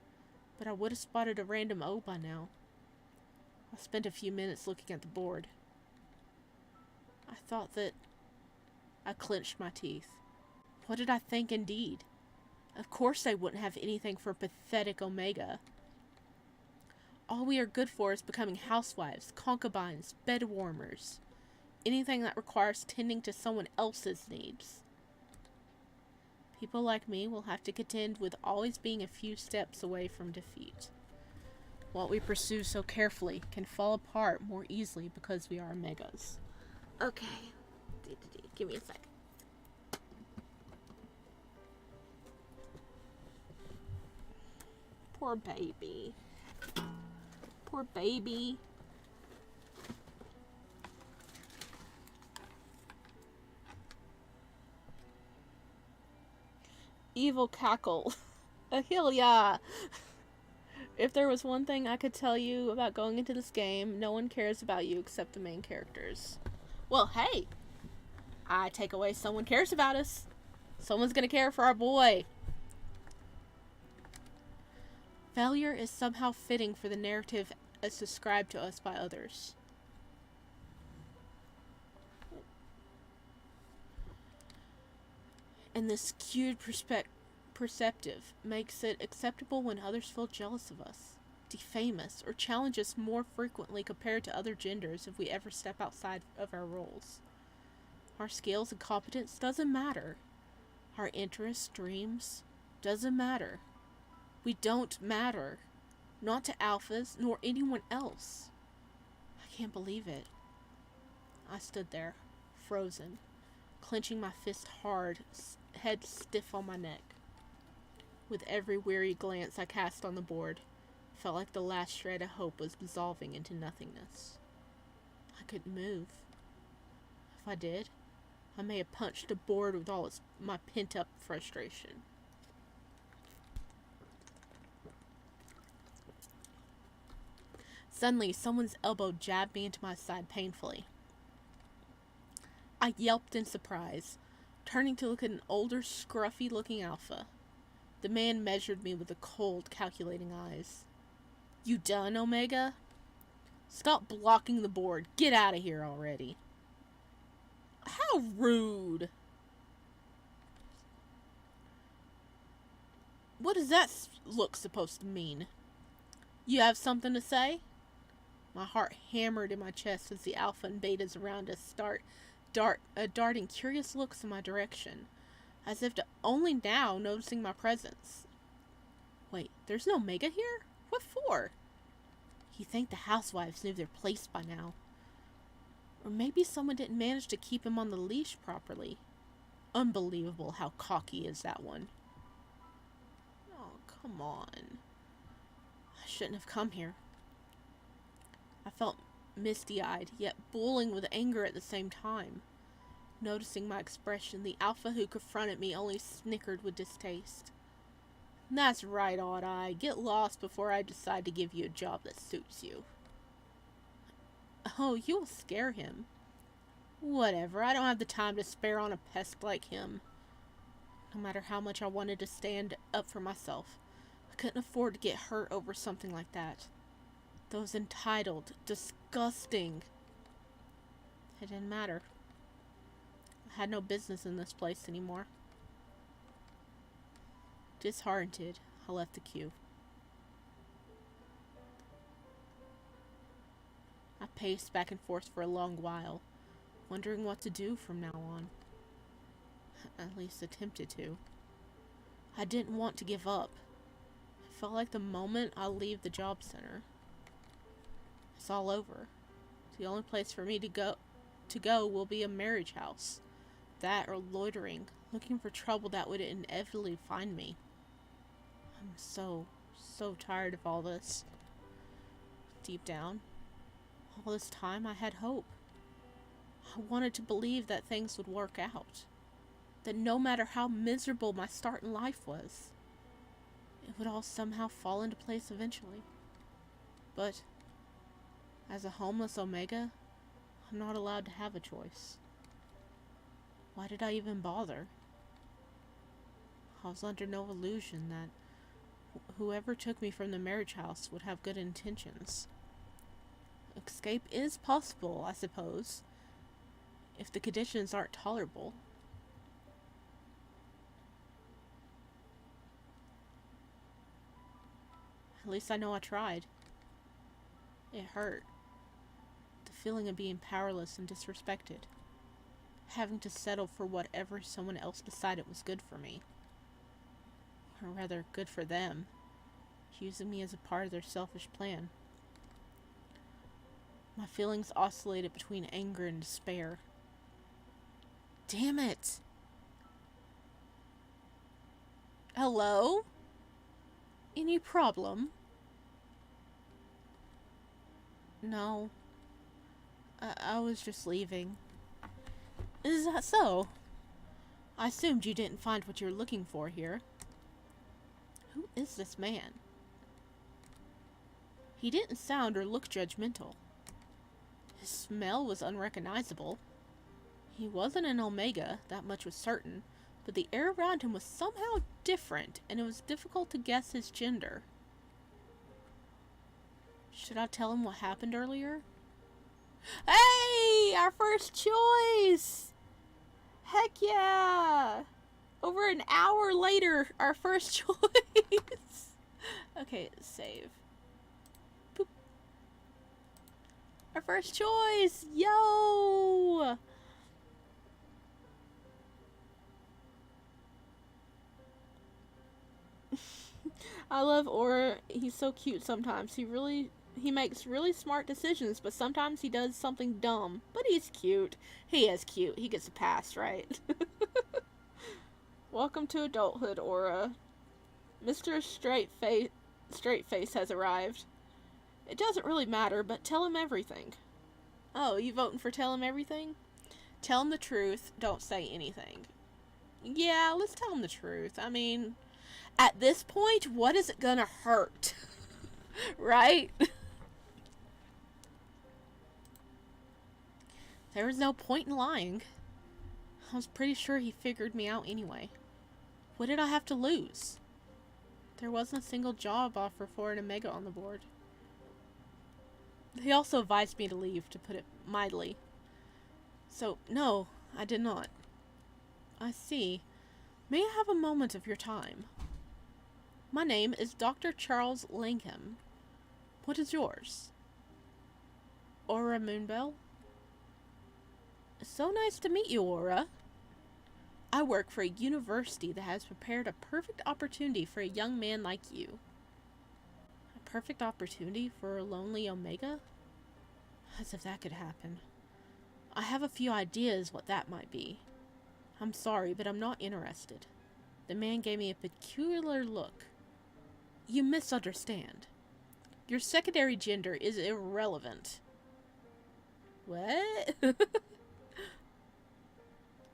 Speaker 1: but I would have spotted a random O by now. I spent a few minutes looking at the board. I thought that... I clenched my teeth. What did I think indeed? Of course they wouldn't have anything for pathetic Omega. All we are good for is becoming housewives, concubines, bed warmers. Anything that requires tending to someone else's needs. People like me will have to contend with always being a few steps away from defeat. What we pursue so carefully can fall apart more easily because we are Omegas. Okay. Give me a sec. Poor baby. Poor baby. Evil cackle. Ahilia. If there was one thing I could tell you about going into this game, no one cares about you except the main characters. Well, hey. I take away someone cares about us. Someone's gonna care for our boy. Failure is somehow fitting for the narrative as described to us by others. And this skewed perceptive makes it acceptable when others feel jealous of us, defame us, or challenge us more frequently compared to other genders if we ever step outside of our roles. Our skills and competence doesn't matter. Our interests, dreams, doesn't matter. We don't matter. Not to alphas, nor anyone else. I can't believe it. I stood there, frozen, clenching my fist hard, head stiff on my neck. With every weary glance I cast on the board, felt like the last shred of hope was dissolving into nothingness. I couldn't move. If I did, I may have punched the board with all my pent-up frustration. Suddenly, someone's elbow jabbed me into my side painfully. I yelped in surprise, turning to look at an older, scruffy-looking alpha. The man measured me with the cold, calculating eyes. You done, Omega? Stop blocking the board. Get out of here already. How rude. What does that look supposed to mean? You have something to say? My heart hammered in my chest as the alpha and betas around us darting curious looks in my direction, as if only now noticing my presence. Wait, there's no Omega here? What for? You'd think the housewives knew their place by now. Or maybe someone didn't manage to keep him on the leash properly. Unbelievable how cocky is that one. Oh, come on. I shouldn't have come here. I felt misty-eyed, yet boiling with anger at the same time. Noticing my expression, the alpha who confronted me only snickered with distaste. That's right, Odd-Eye. Get lost before I decide to give you a job that suits you. Oh, you'll scare him. Whatever, I don't have the time to spare on a pest like him. No matter how much I wanted to stand up for myself, I couldn't afford to get hurt over something like that. Those entitled, disgusting. It didn't matter. I had no business in this place anymore. Disheartened, I left the queue. I paced back and forth for a long while, wondering what to do from now on. At least attempted to. I didn't want to give up. It felt like the moment I leave the job center. It's all over. The only place for me to go will be a marriage house. That or loitering, looking for trouble that would inevitably find me. I'm so tired of all this. Deep down, all this time I had hope. I wanted to believe that things would work out. That no matter how miserable my start in life was, it would all somehow fall into place eventually. But as a homeless Omega, I'm not allowed to have a choice. Why did I even bother? I was under no illusion that whoever took me from the marriage house would have good intentions. Escape is possible, I suppose, if the conditions aren't tolerable. At least I know I tried. It hurt. The feeling of being powerless and disrespected. Having to settle for whatever someone else decided was good for me. Or rather, good for them. Using me as a part of their selfish plan. My feelings oscillated between anger and despair. Damn it! Hello? Any problem? No. I was just leaving. Is that so? I assumed you didn't find what you were looking for here. Who is this man? He didn't sound or look judgmental. His smell was unrecognizable. He wasn't an Omega, that much was certain, but the air around him was somehow different, and it was difficult to guess his gender. Should I tell him what happened earlier? Hey! Our first choice! Heck yeah! Over an hour later, our first choice! Okay, save. Boop. Our first choice! Yo! I love Aura. He's so cute sometimes. He makes really smart decisions, but sometimes he does something dumb. But he's cute. He is cute. He gets a pass, right? Welcome to adulthood, Aura. Mr. Straight Face has arrived. It doesn't really matter, but tell him everything. Oh, you voting for tell him everything? Tell him the truth. Don't say anything. Yeah, let's tell him the truth. I mean, at this point, what is it gonna hurt? Right? There was no point in lying. I was pretty sure he figured me out anyway. What did I have to lose? There wasn't a single job offer for an Omega on the board. He also advised me to leave, to put it mildly. So, no, I did not. I see. May I have a moment of your time? My name is Dr. Charles Langham. What is yours? Aura Moonbell? So nice to meet you, Aura. I work for a university that has prepared a perfect opportunity for a young man like you. A perfect opportunity for a lonely Omega? As if that could happen. I have a few ideas what that might be. I'm sorry, but I'm not interested. The man gave me a peculiar look. You misunderstand. Your secondary gender is irrelevant. What?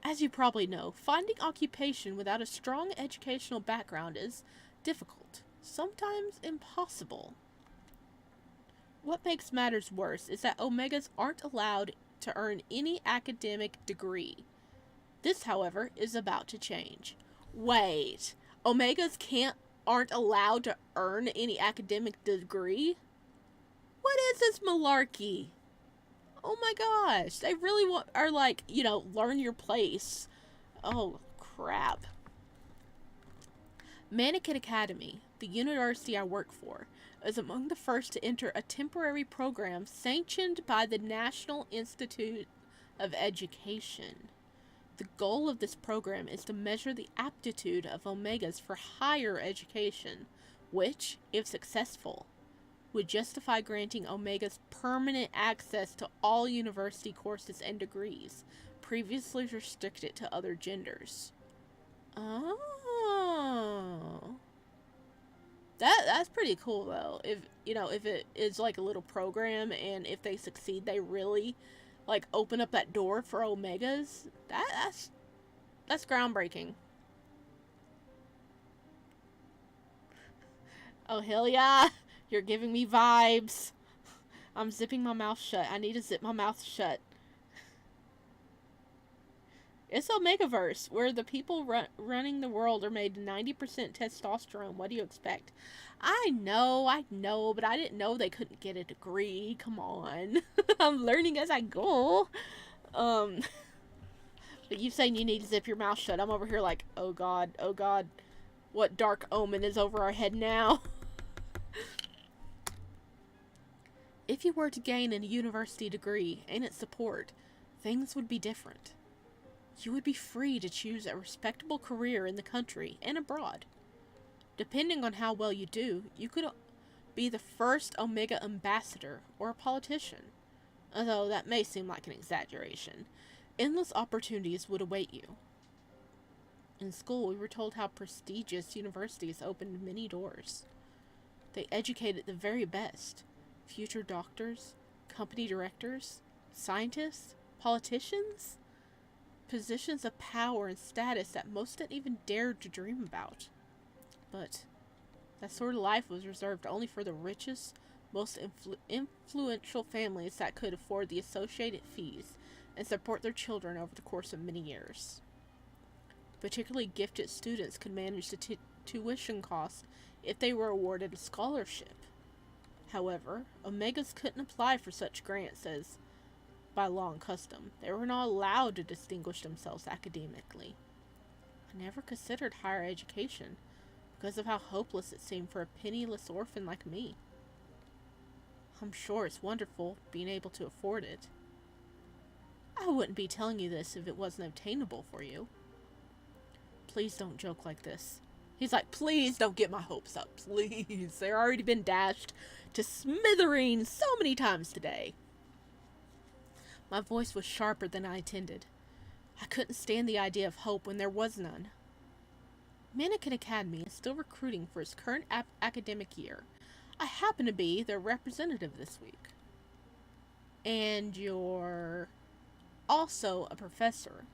Speaker 1: As you probably know, finding occupation without a strong educational background is difficult, sometimes impossible. What makes matters worse is that Omegas aren't allowed to earn any academic degree. This, however, is about to change. Wait, Omegas aren't allowed to earn any academic degree? What is this malarkey? Oh my gosh, they really are like, learn your place. Oh, crap. Mannequin Academy, the university I work for, is among the first to enter a temporary program sanctioned by the National Institute of Education. The goal of this program is to measure the aptitude of Omegas for higher education, which, if successful, would justify granting Omega's permanent access to all university courses and degrees, previously restricted to other genders. Oh. That's pretty cool though. If if it is like a little program and if they succeed they really like open up that door for Omegas, that's groundbreaking. Oh hell yeah. You're giving me vibes. I'm zipping my mouth shut. I need to zip my mouth shut. It's Omegaverse, where the people running the world are made 90% testosterone. What do you expect? I know, but I didn't know they couldn't get a degree. Come on. I'm learning as I go. But you saying you need to zip your mouth shut. I'm over here like, oh god. What dark omen is over our head now? If you were to gain a university degree and its support, things would be different. You would be free to choose a respectable career in the country and abroad. Depending on how well you do, you could be the first Omega ambassador or a politician. Although that may seem like an exaggeration. Endless opportunities would await you. In school, we were told how prestigious universities opened many doors. They educated the very best. Future doctors, company directors, scientists, politicians. Positions of power and status that most didn't even dare to dream about. But that sort of life was reserved only for the richest, most influential families that could afford the associated fees and support their children over the course of many years. Particularly gifted students could manage the tuition costs if they were awarded a scholarship. However, Omegas couldn't apply for such grants as by law and custom. They were not allowed to distinguish themselves academically. I never considered higher education because of how hopeless it seemed for a penniless orphan like me. I'm sure it's wonderful being able to afford it. I wouldn't be telling you this if it wasn't obtainable for you. Please don't joke like this. He's like, please don't get my hopes up, please. They've already been dashed to smithereens so many times today. My voice was sharper than I intended. I couldn't stand the idea of hope when there was none. Mannequin Academy is still recruiting for its current academic year. I happen to be their representative this week. And you're also a professor.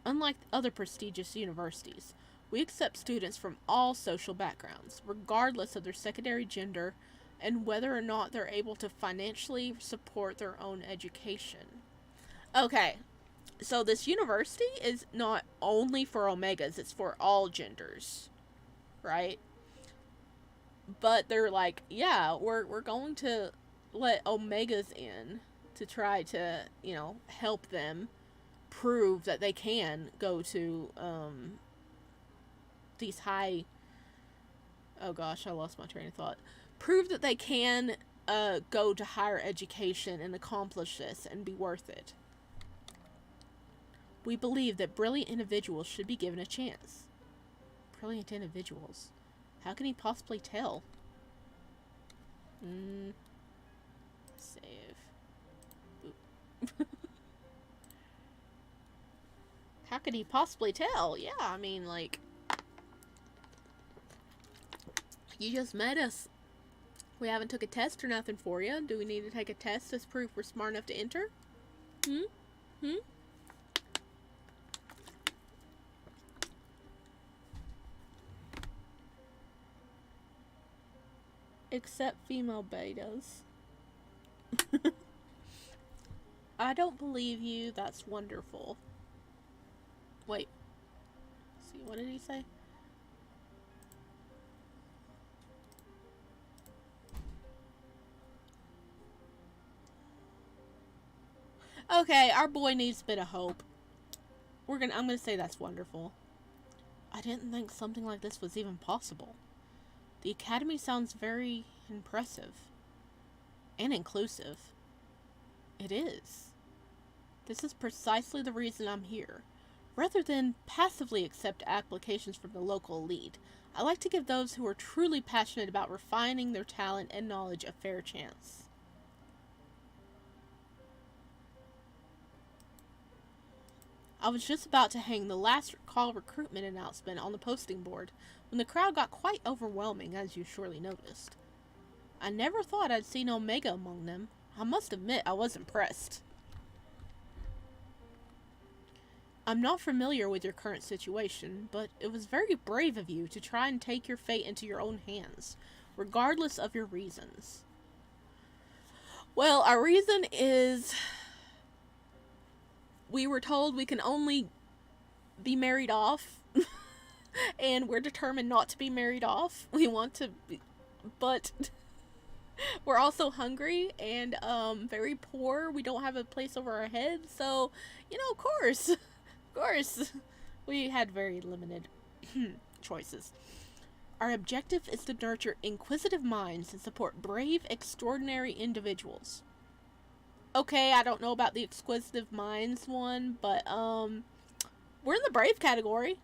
Speaker 1: Unlike other prestigious universities, we accept students from all social backgrounds, regardless of their secondary gender and whether or not they're able to financially support their own education. Okay, so this university is not only for Omegas, it's for all genders, right? But they're like, yeah, we're going to let Omegas in to try to, help them prove that they can go to these high... Oh gosh, I lost my train of thought. Prove that they can go to higher education and accomplish this and be worth it. We believe that brilliant individuals should be given a chance. Brilliant individuals? How can he possibly tell? Save. Boop. How could he possibly tell? Yeah, I mean, like... You just met us. We haven't took a test or nothing for you. Do we need to take a test as proof we're smart enough to enter? Except female betas. I don't believe you. That's wonderful. Wait. Let's see, what did he say? Okay, our boy needs a bit of hope. I'm gonna say that's wonderful. I didn't think something like this was even possible. The academy sounds very impressive. And inclusive. It is. This is precisely the reason I'm here. Rather than passively accept applications from the local elite, I like to give those who are truly passionate about refining their talent and knowledge a fair chance. I was just about to hang the last call recruitment announcement on the posting board when the crowd got quite overwhelming, as you surely noticed. I never thought I'd seen Omega among them. I must admit I was impressed. I'm not familiar with your current situation, but it was very brave of you to try and take your fate into your own hands, regardless of your reasons. Well, our reason is we were told we can only be married off, and we're determined not to be married off. We want to be, but we're also hungry and very poor. We don't have a place over our head, so, of course, we had very limited choices. Our objective is to nurture inquisitive minds and support brave, extraordinary individuals. Okay, I don't know about the exquisitive minds one, but we're in the brave category.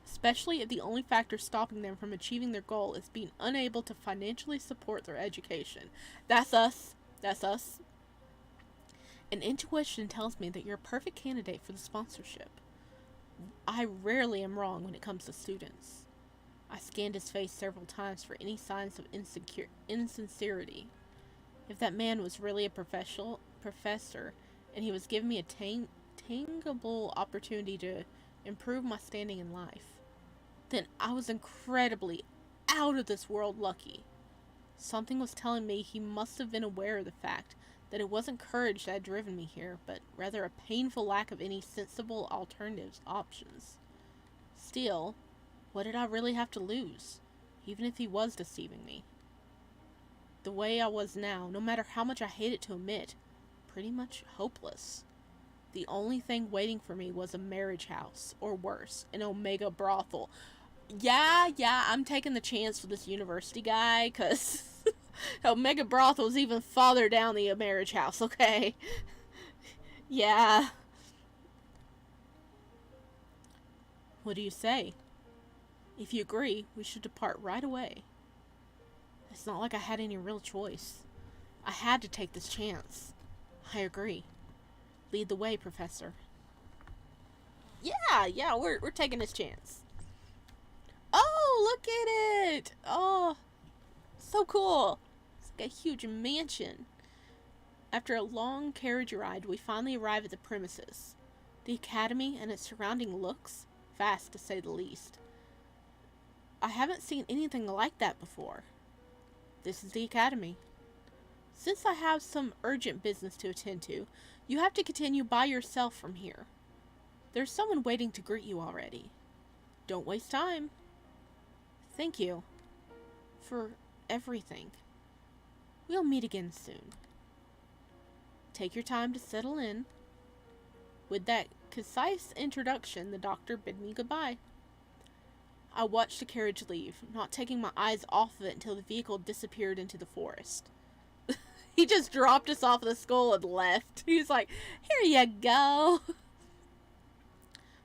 Speaker 1: Especially if the only factor stopping them from achieving their goal is being unable to financially support their education. That's us. An intuition tells me that you're a perfect candidate for the sponsorship. I rarely am wrong when it comes to students. I scanned his face several times for any signs of insincerity. If that man was really a professor, and he was giving me a tangible opportunity to improve my standing in life, then I was incredibly out of this world lucky. Something was telling me he must have been aware of the fact that it wasn't courage that had driven me here, but rather a painful lack of any sensible options. Still, what did I really have to lose, even if he was deceiving me? The way I was now, no matter how much I hated to admit, pretty much hopeless. The only thing waiting for me was a marriage house, or worse, an Omega brothel. Yeah, I'm taking the chance for this university guy, because Omega brothel's even farther down the marriage house, okay? Yeah. What do you say? If you agree, we should depart right away. It's not like I had any real choice. I had to take this chance. I agree. Lead the way, Professor. Yeah, we're taking this chance. Oh, look at it! Oh, so cool. It's like a huge mansion. After a long carriage ride, we finally arrive at the premises. The academy and its surrounding looks vast, to say the least. I haven't seen anything like that before. This is the academy. Since I have some urgent business to attend to, you have to continue by yourself from here. There's someone waiting to greet you already. Don't waste time. Thank you for everything. We'll meet again soon. Take your time to settle in. With that concise introduction, the doctor bid me goodbye. I watched the carriage leave, not taking my eyes off of it until the vehicle disappeared into the forest. He just dropped us off the school and left. He's like, here you go.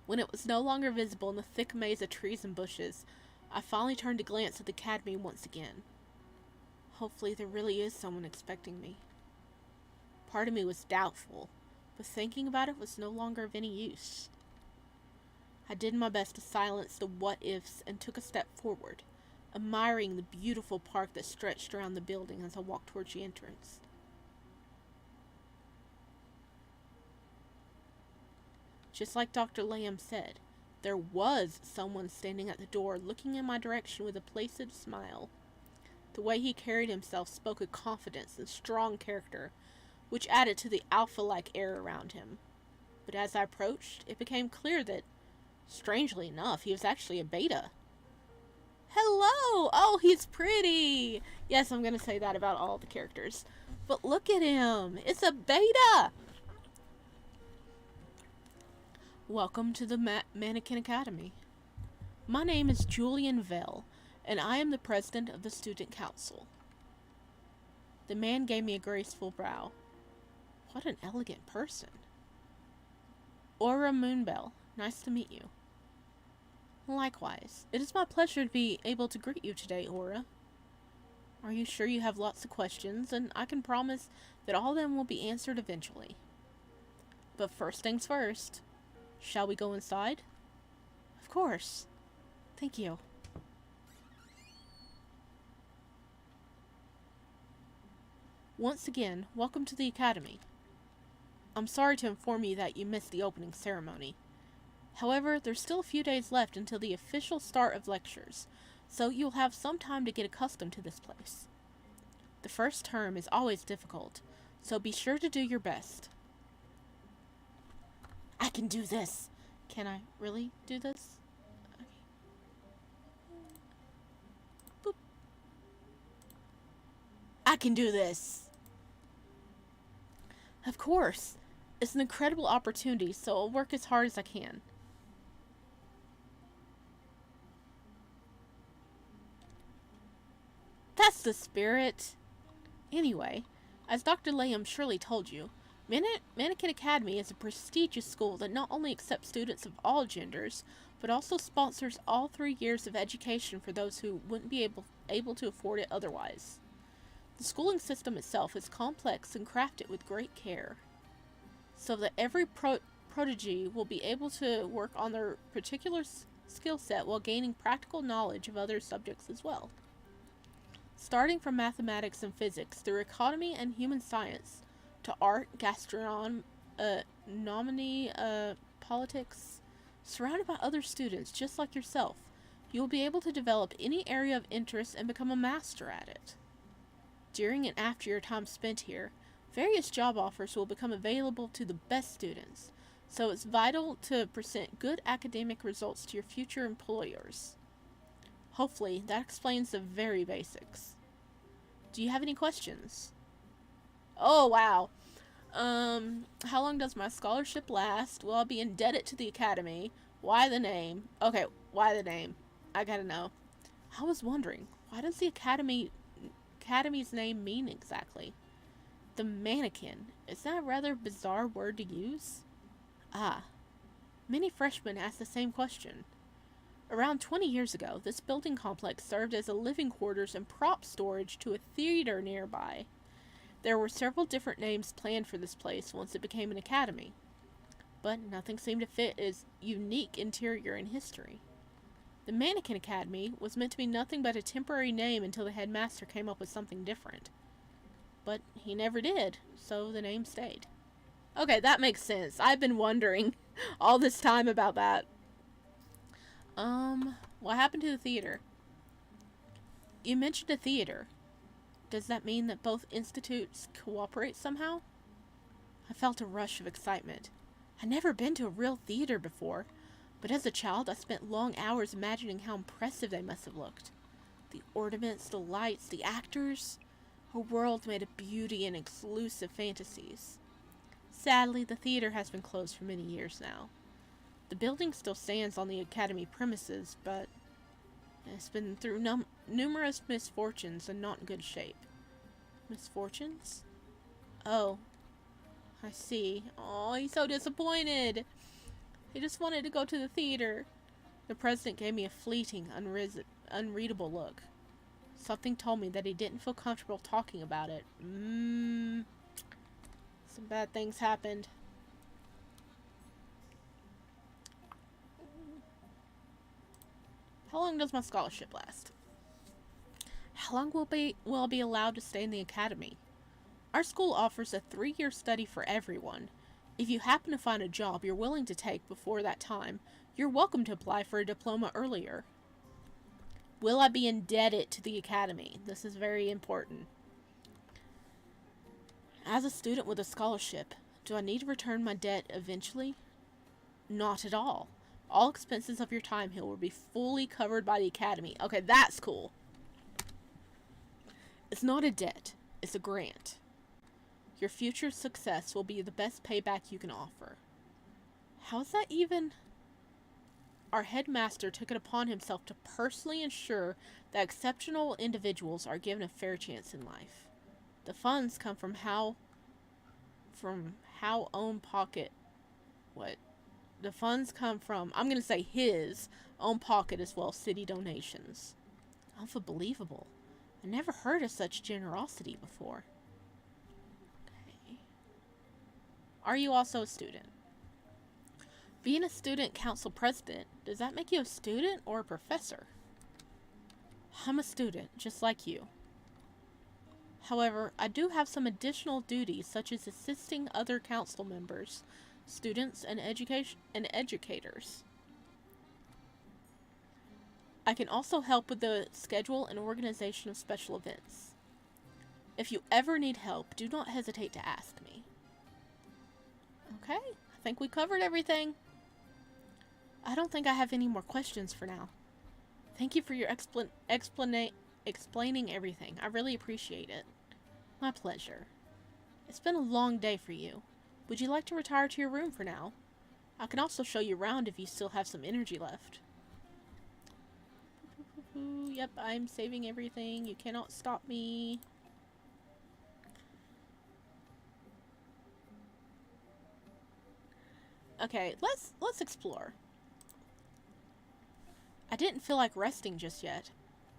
Speaker 1: When it was no longer visible in the thick maze of trees and bushes, I finally turned to glance at the academy once again. Hopefully there really is someone expecting me. Part of me was doubtful, but thinking about it was no longer of any use. I did my best to silence the what-ifs and took a step forward, admiring the beautiful park that stretched around the building as I walked towards the entrance. Just like Dr. Lamb said, there was someone standing at the door looking in my direction with a placid smile. The way he carried himself spoke of confidence and strong character, which added to the alpha-like air around him. But as I approached, it became clear that, strangely enough, he was actually a beta. Hello! Oh, he's pretty! Yes, I'm going to say that about all the characters. But look at him! It's a beta! Welcome to the Mannequin Academy. My name is Julian Vell, and I am the president of the Student Council. The man gave me a graceful bow. What an elegant person. Aura Moonbell. Nice to meet you. Likewise. It is my pleasure to be able to greet you today, Aura. Are you sure you have lots of questions? And I can promise that all of them will be answered eventually. But first things first. Shall we go inside? Of course. Thank you. Once again, welcome to the Academy. I'm sorry to inform you that you missed the opening ceremony. However, there's still a few days left until the official start of lectures, so you'll have some time to get accustomed to this place. The first term is always difficult, so be sure to do your best. I can do this! Can I really do this? Okay. Boop. I can do this! Of course! It's an incredible opportunity, so I'll work as hard as I can. That's the spirit! Anyway, as Dr. Layham surely told you, Mannequin Academy is a prestigious school that not only accepts students of all genders, but also sponsors all 3 years of education for those who wouldn't be able to afford it otherwise. The schooling system itself is complex and crafted with great care, so that every prodigy will be able to work on their particular skill set while gaining practical knowledge of other subjects as well. Starting from mathematics and physics through economy and human science, to art, gastronomy, politics, surrounded by other students just like yourself, you will be able to develop any area of interest and become a master at it. During and after your time spent here, various job offers will become available to the best students, so it's vital to present good academic results to your future employers. Hopefully, that explains the very basics. Do you have any questions? Oh, wow. How long does my scholarship last? Will I be indebted to the Academy? Why the name? Okay, why the name? I gotta know. I was wondering, why does the Academy's name mean exactly? The mannequin. Is that a rather bizarre word to use? Ah. Many freshmen ask the same question. Around 20 years ago, this building complex served as a living quarters and prop storage to a theater nearby. There were several different names planned for this place once it became an academy, but nothing seemed to fit its unique interior and history. The Mannequin Academy was meant to be nothing but a temporary name until the headmaster came up with something different. But he never did, so the name stayed. Okay, that makes sense. I've been wondering all this time about that. What happened to the theater? You mentioned a theater. Does that mean that both institutes cooperate somehow? I felt a rush of excitement. I'd never been to a real theater before, but as a child I spent long hours imagining how impressive they must have looked. The ornaments, the lights, the actors. A world made of beauty and exclusive fantasies. Sadly, the theater has been closed for many years now. The building still stands on the Academy premises, but it's been through numerous misfortunes and not in good shape. Misfortunes? Oh, I see. Oh, he's so disappointed. He just wanted to go to the theater. The president gave me a fleeting, unreadable look. Something told me that he didn't feel comfortable talking about it. Some bad things happened. How long does my scholarship last? How long will I be allowed to stay in the academy? Our school offers a 3-year study for everyone. If you happen to find a job you're willing to take before that time, you're welcome to apply for a diploma earlier. Will I be indebted to the academy? This is very important. As a student with a scholarship, do I need to return my debt eventually? Not at all. All expenses of your time here will be fully covered by the academy. Okay, that's cool. It's not a debt. It's a grant. Your future success will be the best payback you can offer. How's that even? Our headmaster took it upon himself to personally ensure that exceptional individuals are given a fair chance in life. The funds come from how own pocket. What? The funds come from, I'm going to say his own pocket as well as city donations. Unbelievable. I never heard of such generosity before. Okay. Are you also a student? Being a student council president, does that make you a student or a professor? I'm a student, just like you. However, I do have some additional duties such as assisting other council members, students, and educators. I can also help with the schedule and organization of special events. If you ever need help, do not hesitate to ask me. Okay, I think we covered everything. I don't think I have any more questions for now. Thank you for your explaining everything. I really appreciate it. My pleasure. It's been a long day for you. Would you like to retire to your room for now? I can also show you around if you still have some energy left. Yep, I'm saving everything. You cannot stop me. Okay, let's explore. I didn't feel like resting just yet.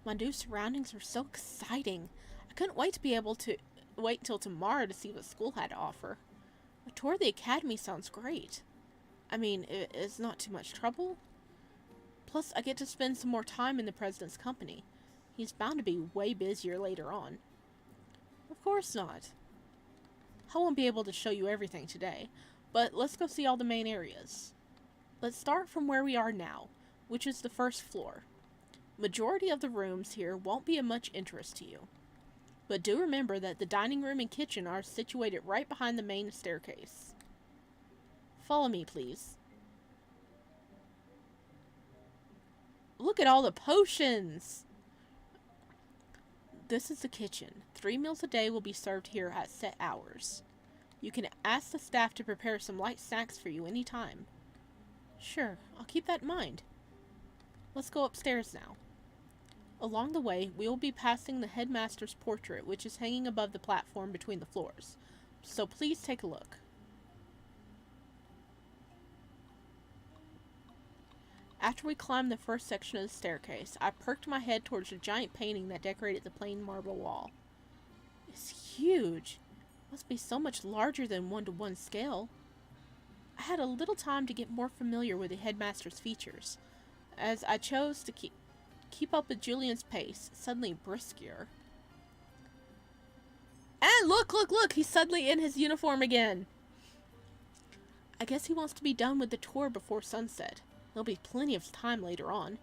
Speaker 1: My new surroundings were so exciting. I couldn't wait to be able to wait until tomorrow to see what school had to offer. A tour of the academy sounds great. I mean, it's not too much trouble. Plus, I get to spend some more time in the president's company. He's bound to be way busier later on. Of course not. I won't be able to show you everything today, but let's go see all the main areas. Let's start from where we are now, which is the first floor. Majority of the rooms here won't be of much interest to you. But do remember that the dining room and kitchen are situated right behind the main staircase. Follow me, please. Look at all the potions! This is the kitchen. 3 meals a day will be served here at set hours. You can ask the staff to prepare some light snacks for you anytime. Sure, I'll keep that in mind. Let's go upstairs now. Along the way, we will be passing the headmaster's portrait, which is hanging above the platform between the floors. So please take a look. After we climbed the first section of the staircase, I perked my head towards a giant painting that decorated the plain marble wall. It's huge. Must be so much larger than 1-to-1 scale. I had a little time to get more familiar with the headmaster's features, as I chose to keep up with Julian's pace, suddenly brisker. And look! He's suddenly in his uniform again. I guess he wants to be done with the tour before sunset. There'll be plenty of time later on.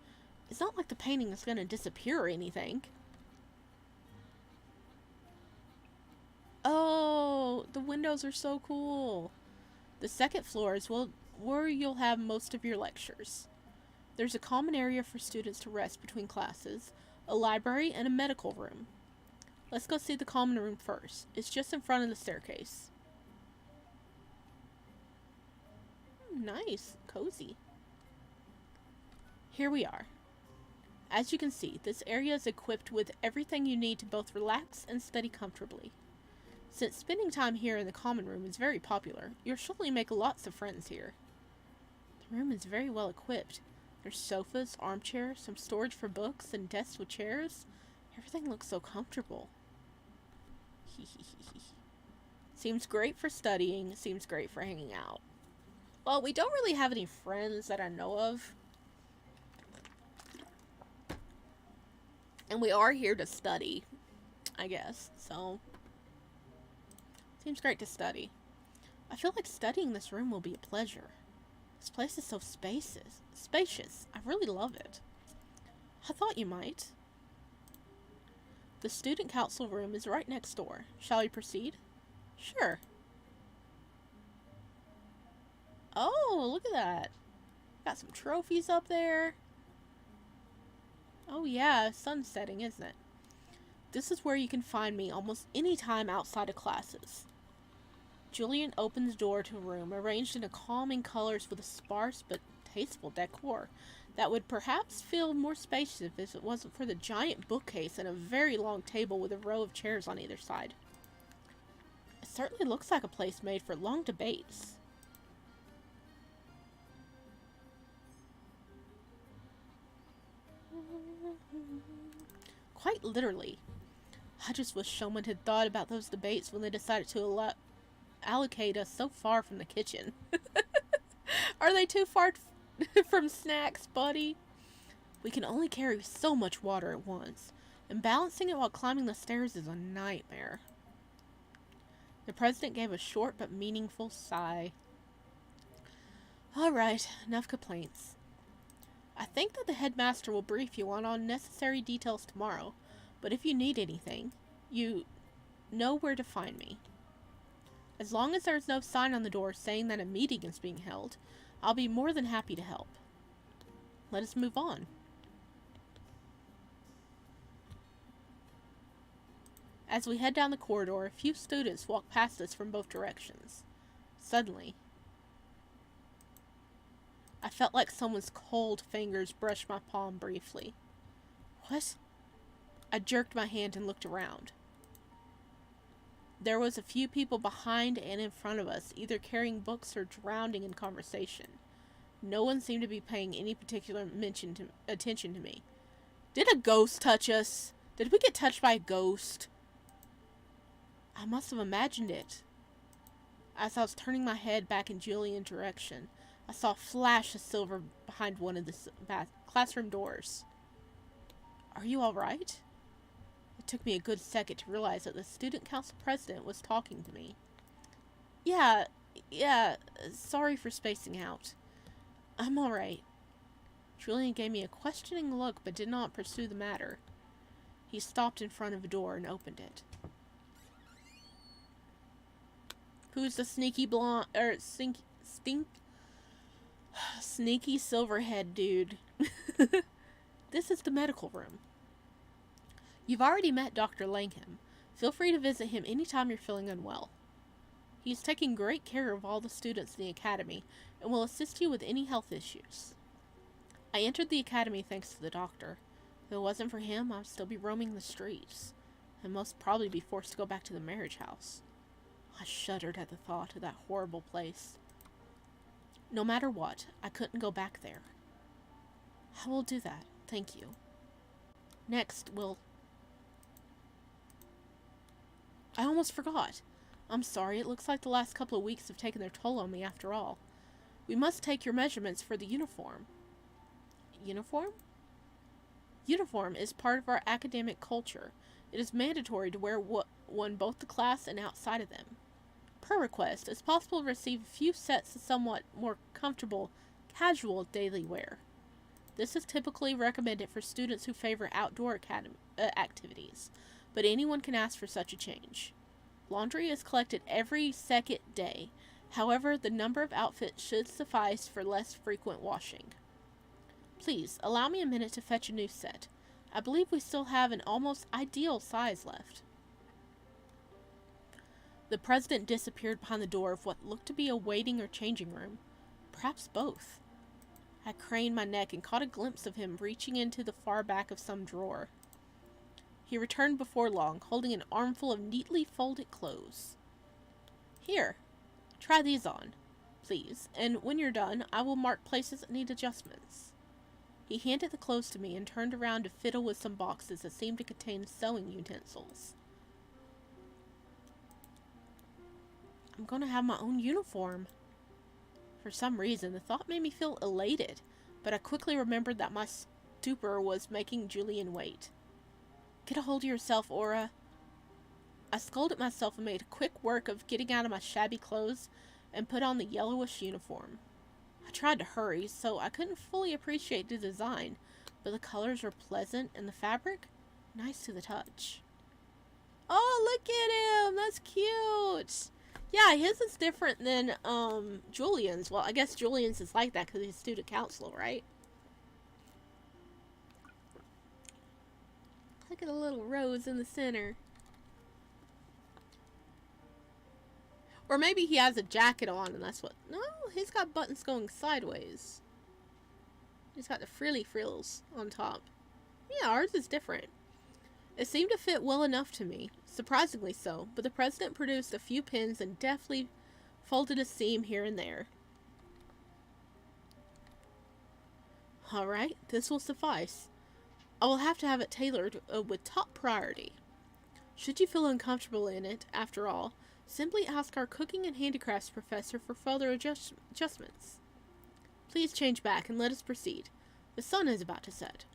Speaker 1: It's not like the painting is going to disappear or anything. Oh, the windows are so cool. The second floor is where you'll have most of your lectures. There's a common area for students to rest between classes, a library, and a medical room. Let's go see the common room first. It's just in front of the staircase. Nice. Cozy. Here we are. As you can see, this area is equipped with everything you need to both relax and study comfortably. Since spending time here in the common room is very popular, you'll surely make lots of friends here. The room is very well equipped. There's sofas, armchairs, some storage for books, and desks with chairs. Everything looks so comfortable. Seems great for studying, seems great for hanging out. Well, we don't really have any friends that I know of. And we are here to study, I guess, so seems great to study. I feel like studying this room will be a pleasure. This place is so spacious. I really love it. I thought you might. The student council room is right next door. Shall we proceed? Sure. Oh, look at that. Got some trophies up there. Oh yeah, sun's setting, isn't it? This is where you can find me almost any time outside of classes. Julian opens the door to a room arranged in calming colors with a sparse but tasteful decor that would perhaps feel more spacious if it wasn't for the giant bookcase and a very long table with a row of chairs on either side. It certainly looks like a place made for long debates. Quite literally. I just wish someone had thought about those debates when they decided to allocate us so far from the kitchen. Are they too far from snacks, buddy? We can only carry so much water at once, and balancing it while climbing the stairs is a nightmare. The president gave a short but meaningful sigh. All right, enough complaints. I think that the headmaster will brief you on all necessary details tomorrow, but if you need anything, you know where to find me. As long as there is no sign on the door saying that a meeting is being held, I'll be more than happy to help. Let us move on. As we head down the corridor, a few students walk past us from both directions. Suddenly, I felt like someone's cold fingers brushed my palm briefly. What? I jerked my hand and looked around. There was a few people behind and in front of us, either carrying books or drowning in conversation. No one seemed to be paying any particular attention to me. Did a ghost touch us? Did we get touched by a ghost? I must have imagined it. As I was turning my head back in Julian's direction, I saw a flash of silver behind one of the classroom doors. Are you all right? It took me a good second to realize that the student council president was talking to me. Yeah, sorry for spacing out. I'm all right. Julian gave me a questioning look but did not pursue the matter. He stopped in front of a door and opened it. Who's the sneaky blonde, sneaky silverhead dude? This is the medical room. You've already met Dr. Langham. Feel free to visit him anytime you're feeling unwell. He's taking great care of all the students in the academy and will assist you with any health issues. I entered the academy thanks to the doctor. If it wasn't for him, I'd still be roaming the streets, and most probably be forced to go back to the marriage house. I shuddered at the thought of that horrible place. No matter what, I couldn't go back there. I will do that, thank you. Next, I almost forgot. I'm sorry, it looks like the last couple of weeks have taken their toll on me after all. We must take your measurements for the uniform. Uniform? Uniform is part of our academic culture. It is mandatory to wear one both to class and outside of them. Per request, it's possible to receive a few sets of somewhat more comfortable, casual daily wear. This is typically recommended for students who favor outdoor activities, but anyone can ask for such a change. Laundry is collected every second day. However, the number of outfits should suffice for less frequent washing. Please, allow me a minute to fetch a new set. I believe we still have an almost ideal size left. The president disappeared behind the door of what looked to be a waiting or changing room. Perhaps both. I craned my neck and caught a glimpse of him reaching into the far back of some drawer. He returned before long, holding an armful of neatly folded clothes. Here, try these on, please, and when you're done, I will mark places that need adjustments. He handed the clothes to me and turned around to fiddle with some boxes that seemed to contain sewing utensils. I'm going to have my own uniform. For some reason, the thought made me feel elated, but I quickly remembered that my stupor was making Julian wait. Get a hold of yourself, Aura. I scolded myself and made quick work of getting out of my shabby clothes and put on the yellowish uniform. I tried to hurry, so I couldn't fully appreciate the design, but the colors were pleasant and the fabric, nice to the touch. Oh, look at him! That's cute! Yeah, his is different than, Julian's. Well, I guess Julian's is like that because he's student council, right? Look at the little rose in the center. Or maybe he has a jacket on and that's what... No, he's got buttons going sideways. He's got the frilly frills on top. Yeah, ours is different. It seemed to fit well enough to me, surprisingly so, but the president produced a few pins and deftly folded a seam here and there. Alright, this will suffice. I will have to have it tailored with top priority. Should you feel uncomfortable in it, after all, simply ask our cooking and handicrafts professor for further adjustments. Please change back and let us proceed. The sun is about to set.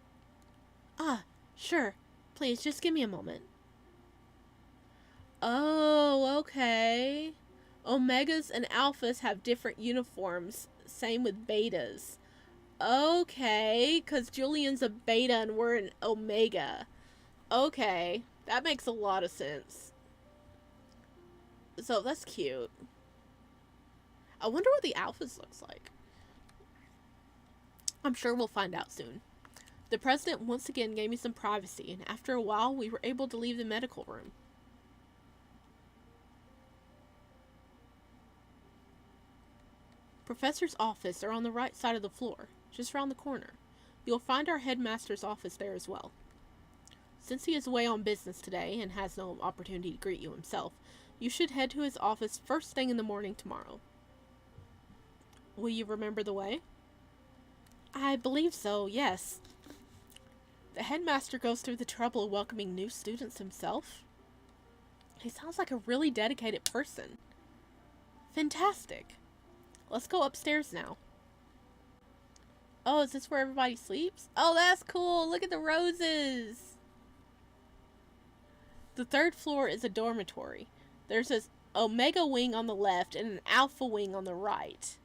Speaker 1: Ah, sure. Please, just give me a moment. Oh, okay. Omegas and alphas have different uniforms. Same with betas. Okay, because Julian's a beta and we're an omega. Okay, that makes a lot of sense. So that's cute. I wonder what the alphas looks like. I'm sure we'll find out soon. The president once again gave me some privacy, and after a while we were able to leave the medical room. Professor's office are on the right side of the floor, just round the corner. You'll find our headmaster's office there as well. Since he is away on business today and has no opportunity to greet you himself, you should head to his office first thing in the morning tomorrow. Will you remember the way? I believe so, yes. The headmaster goes through the trouble of welcoming new students himself. He sounds like a really dedicated person. Fantastic. Let's go upstairs now. Oh, is this where everybody sleeps? Oh, that's cool. Look at the roses. The third floor is a dormitory. There's an omega wing on the left and an alpha wing on the right.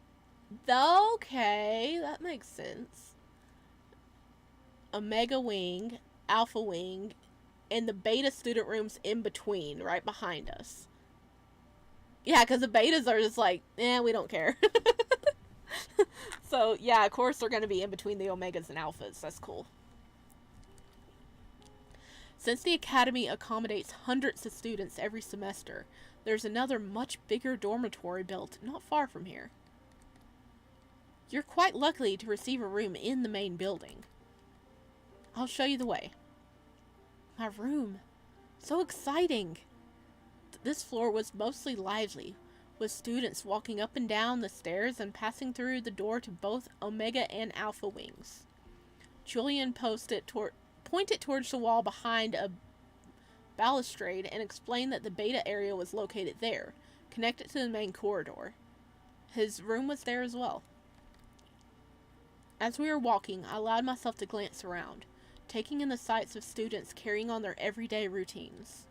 Speaker 1: Okay, that makes sense. Omega wing, alpha wing, and the beta student room's in between, right behind us. Yeah, because the betas are just like, we don't care. So, yeah, of course they're going to be in between the omegas and alphas. That's cool. Since the academy accommodates hundreds of students every semester, there's another much bigger dormitory built not far from here. You're quite lucky to receive a room in the main building. I'll show you the way. My room. So exciting. This floor was mostly lively, with students walking up and down the stairs and passing through the door to both Omega and Alpha wings. Julian pointed towards the wall behind a balustrade and explained that the Beta area was located there, connected to the main corridor. His room was there as well. As we were walking, I allowed myself to glance around, taking in the sights of students carrying on their everyday routines.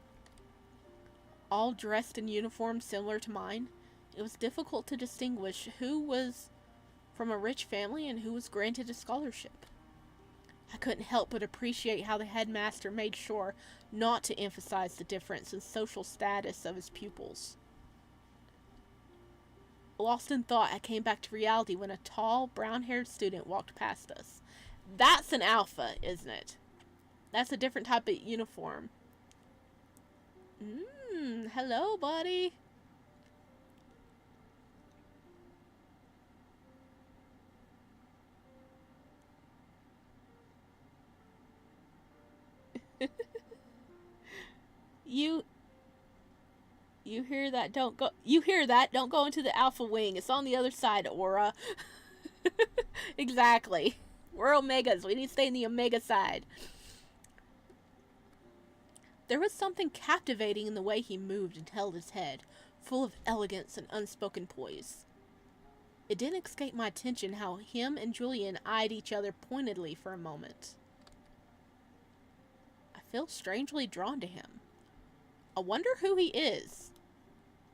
Speaker 1: All dressed in uniforms similar to mine, it was difficult to distinguish who was from a rich family and who was granted a scholarship. I couldn't help but appreciate how the headmaster made sure not to emphasize the difference in social status of his pupils. Lost in thought, I came back to reality when a tall, brown-haired student walked past us. That's an alpha, isn't it? That's a different type of uniform. Hello, buddy. You hear that? You hear that? Don't go into the alpha wing. It's on the other side, Aura. Exactly. We're omegas. We need to stay in the omega side. There was something captivating in the way he moved and held his head, full of elegance and unspoken poise. It didn't escape my attention how him and Julian eyed each other pointedly for a moment. I feel strangely drawn to him. I wonder who he is.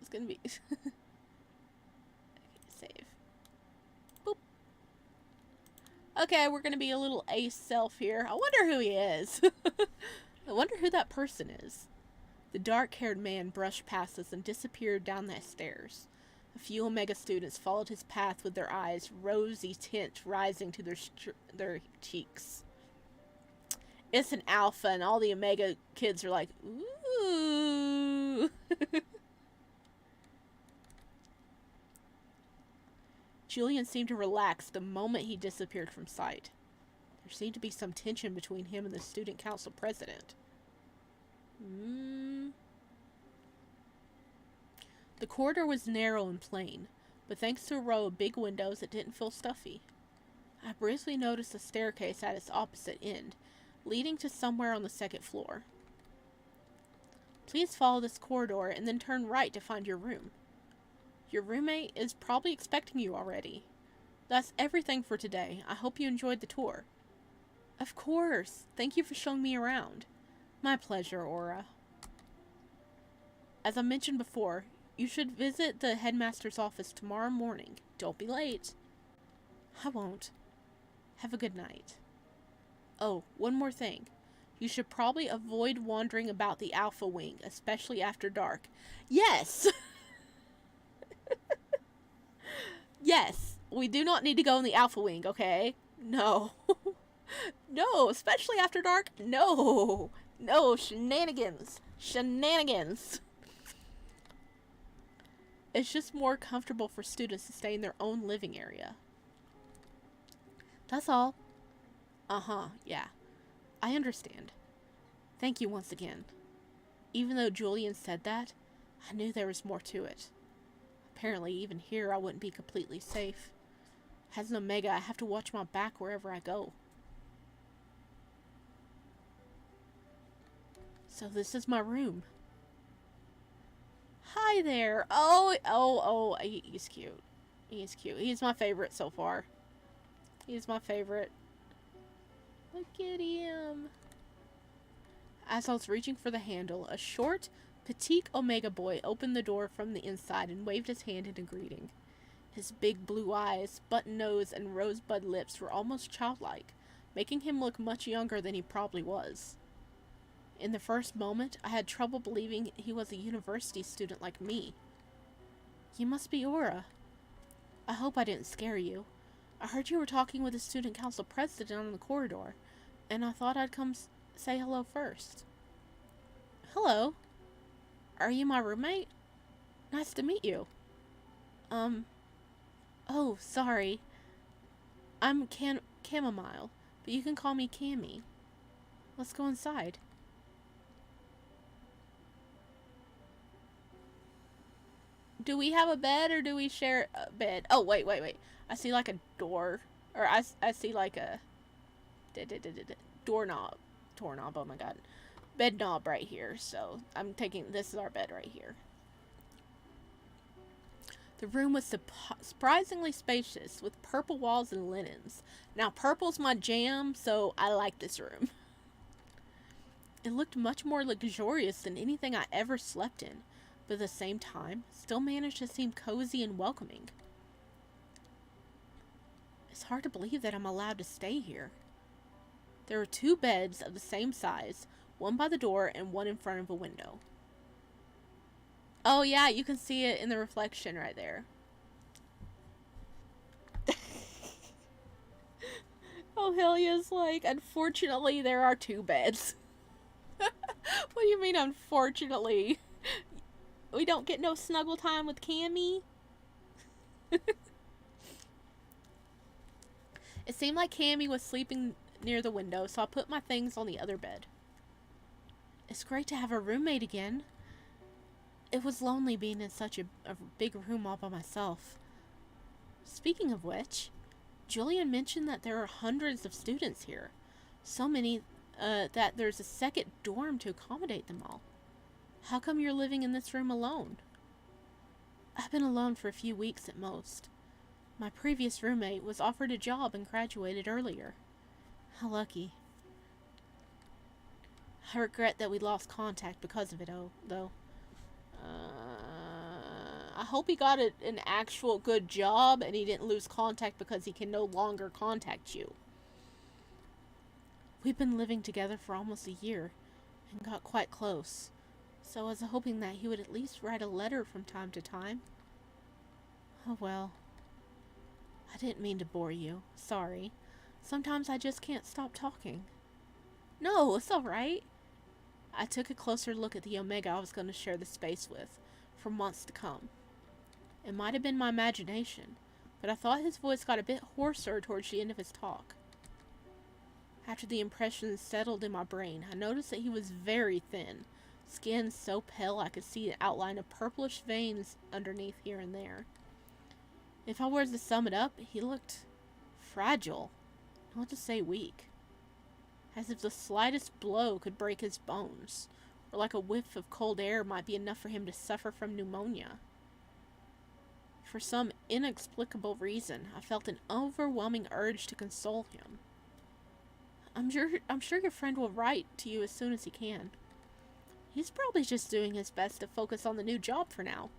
Speaker 1: It's gonna be... Okay, save. Boop. Okay, we're gonna be a little ace self here. I wonder who he is. I wonder who that person is. The dark-haired man brushed past us and disappeared down the stairs. A few Omega students followed his path with their eyes, rosy tint rising to their cheeks. It's an alpha, and all the Omega kids are like, ooh. Julian seemed to relax the moment he disappeared from sight. There seemed to be some tension between him and the student council president. The corridor was narrow and plain, but thanks to a row of big windows, it didn't feel stuffy. I briefly noticed a staircase at its opposite end, leading to somewhere on the second floor. Please follow this corridor and then turn right to find your room. Your roommate is probably expecting you already. That's everything for today. I hope you enjoyed the tour. Of course. Thank you for showing me around. My pleasure, Aura. As I mentioned before, you should visit the headmaster's office tomorrow morning. Don't be late. I won't. Have a good night. Oh, one more thing. You should probably avoid wandering about the Alpha Wing, especially after dark. Yes! Yes, we do not need to go in the Alpha Wing, okay? No. No, especially after dark. No. No, shenanigans. Shenanigans. It's just more comfortable for students to stay in their own living area. That's all. Uh-huh, yeah. I understand. Thank you once again. Even though Julian said that, I knew there was more to it. Apparently, even here, I wouldn't be completely safe. As an Omega, I have to watch my back wherever I go. So this is my room. Hi there. Oh, he's cute. He's cute. He's my favorite so far. He's my favorite. Look at him. As I was reaching for the handle, a short, petite Omega boy opened the door from the inside and waved his hand in a greeting. His big blue eyes, button nose, and rosebud lips were almost childlike, making him look much younger than he probably was. In the first moment, I had trouble believing he was a university student like me. You must be Aura. I hope I didn't scare you. I heard you were talking with the student council president on the corridor, and I thought I'd come say hello first. Hello. Are you my roommate? Nice to meet you. Oh, sorry. I'm Chamomile, but you can call me Cammy. Let's go inside. Do we have a bed or do we share a bed? Oh, wait. I see like a door. Or I see like a doorknob. Oh my god. Bed knob right here. So I'm taking, this is our bed right here. The room was surprisingly spacious with purple walls and linens. Now purple's my jam, so I like this room. It looked much more luxurious than anything I ever slept in, but at the same time, still managed to seem cozy and welcoming. It's hard to believe that I'm allowed to stay here. There are 2 beds of the same size, one by the door and one in front of a window. Oh yeah, you can see it in the reflection right there. Oh, Helia's like, unfortunately, there are 2 beds. What do you mean, unfortunately? We don't get no snuggle time with Cammy? It seemed like Cammy was sleeping near the window, so I put my things on the other bed. It's great to have a roommate again. It was lonely being in such a big room all by myself. Speaking of which, Julian mentioned that there are hundreds of students here. So many that there's a second dorm to accommodate them all. How come you're living in this room alone? I've been alone for a few weeks at most. My previous roommate was offered a job and graduated earlier. How lucky. I regret that we lost contact because of it, though. I hope he got an actual good job and he didn't lose contact because he can no longer contact you. We've been living together for almost a year and got quite close, so I was hoping that he would at least write a letter from time to time. Oh well. I didn't mean to bore you. Sorry. Sometimes I just can't stop talking. No, it's alright. I took a closer look at the Omega I was going to share the space with for months to come. It might have been my imagination, but I thought his voice got a bit hoarser towards the end of his talk. After the impressions settled in my brain, I noticed that he was very thin, skin so pale I could see the outline of purplish veins underneath here and there. If I were to sum it up, he looked fragile, not to say weak. as if the slightest blow could break his bones, or like a whiff of cold air might be enough for him to suffer from pneumonia. For some inexplicable reason, I felt an overwhelming urge to console him. I'm sure your friend will write to you as soon as he can. He's probably just doing his best to focus on the new job for now.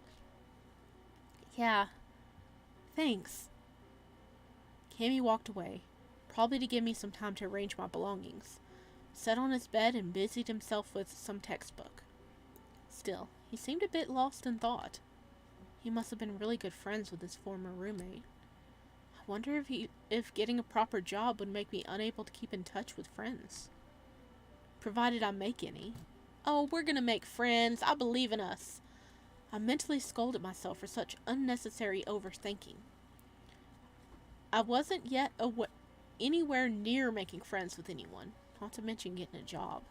Speaker 1: Yeah, thanks. Cammy walked away, probably to give me some time to arrange my belongings, sat on his bed and busied himself with some textbook. Still, he seemed a bit lost in thought. He must have been really good friends with his former roommate. I wonder if getting a proper job would make me unable to keep in touch with friends. Provided I make any. Oh, we're gonna make friends. I believe in us. I mentally scolded myself for such unnecessary overthinking. I wasn't yet anywhere near making friends with anyone, not to mention getting a job.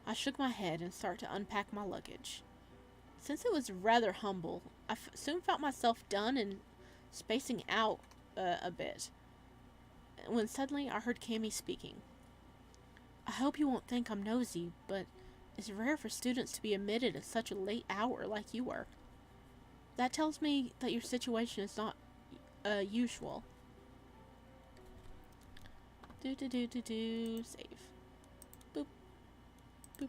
Speaker 1: I shook my head and started to unpack my luggage. Since it was rather humble, I soon felt myself done and spacing out a bit, when suddenly I heard Cammy speaking. I hope you won't think I'm nosy, but it's rare for students to be admitted at such a late hour like you were. That tells me that your situation is not usual. Save. Boop. Boop.